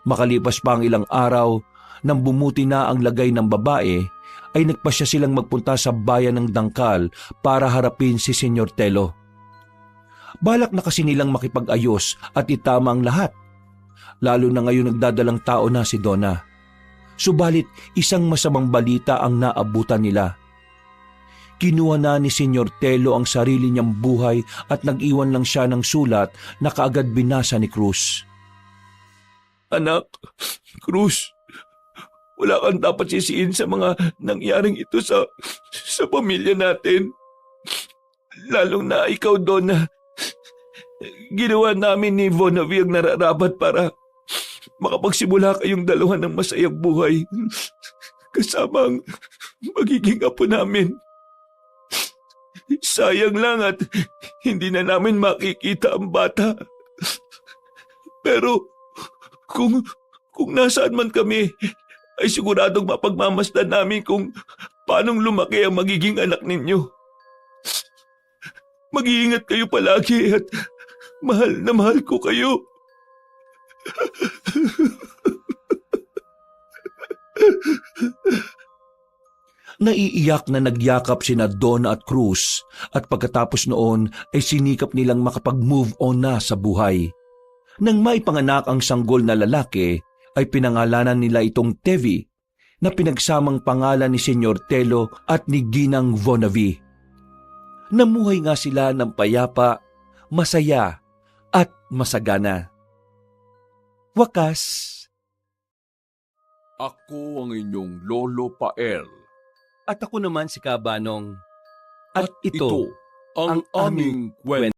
Makalipas pa ang ilang araw, nang bumuti na ang lagay ng babae, ay nagpasya silang magpunta sa bayan ng Dangkal para harapin si Senyor Telo. Balak na kasi nilang makipag-ayos at itama ang lahat, lalo na ngayon nagdadalang tao na si Donna. Subalit isang masamang balita ang naabutan nila. Kinuha na ni Senyor Telo ang sarili niyang buhay at nag-iwan lang siya ng sulat na kaagad binasa ni Cruz. Anak, Cruz, wala kang dapat sisiin sa mga nangyaring ito sa pamilya natin. Lalong na ikaw, Donna. Ginawa namin ni Vonnaby ang nararapat para makapagsimula kayong dalawa ng masayang buhay kasama ang magiging apo namin. Sayang lang at hindi na namin makikita ang bata. Pero kung nasaan man kami, ay siguradong mapagmamasdan namin kung paanong lumaki ang magiging anak ninyo. Mag-iingat kayo palagi at mahal na mahal ko kayo. Naiiyak na nagyakap sina Donna at Cruz at pagkatapos noon ay sinikap nilang makapag-move on na sa buhay. Nang maipanganak ang sanggol na lalaki ay pinangalanan nila itong Tevi na pinagsamang pangalan ni Senyor Telo at ni Ginang Vonnaby. Namuhay nga sila ng payapa, masaya at masagana. Wakas. Ako ang inyong Lolo Pael. At ako naman si Kabanong. At ito ang aming kwento.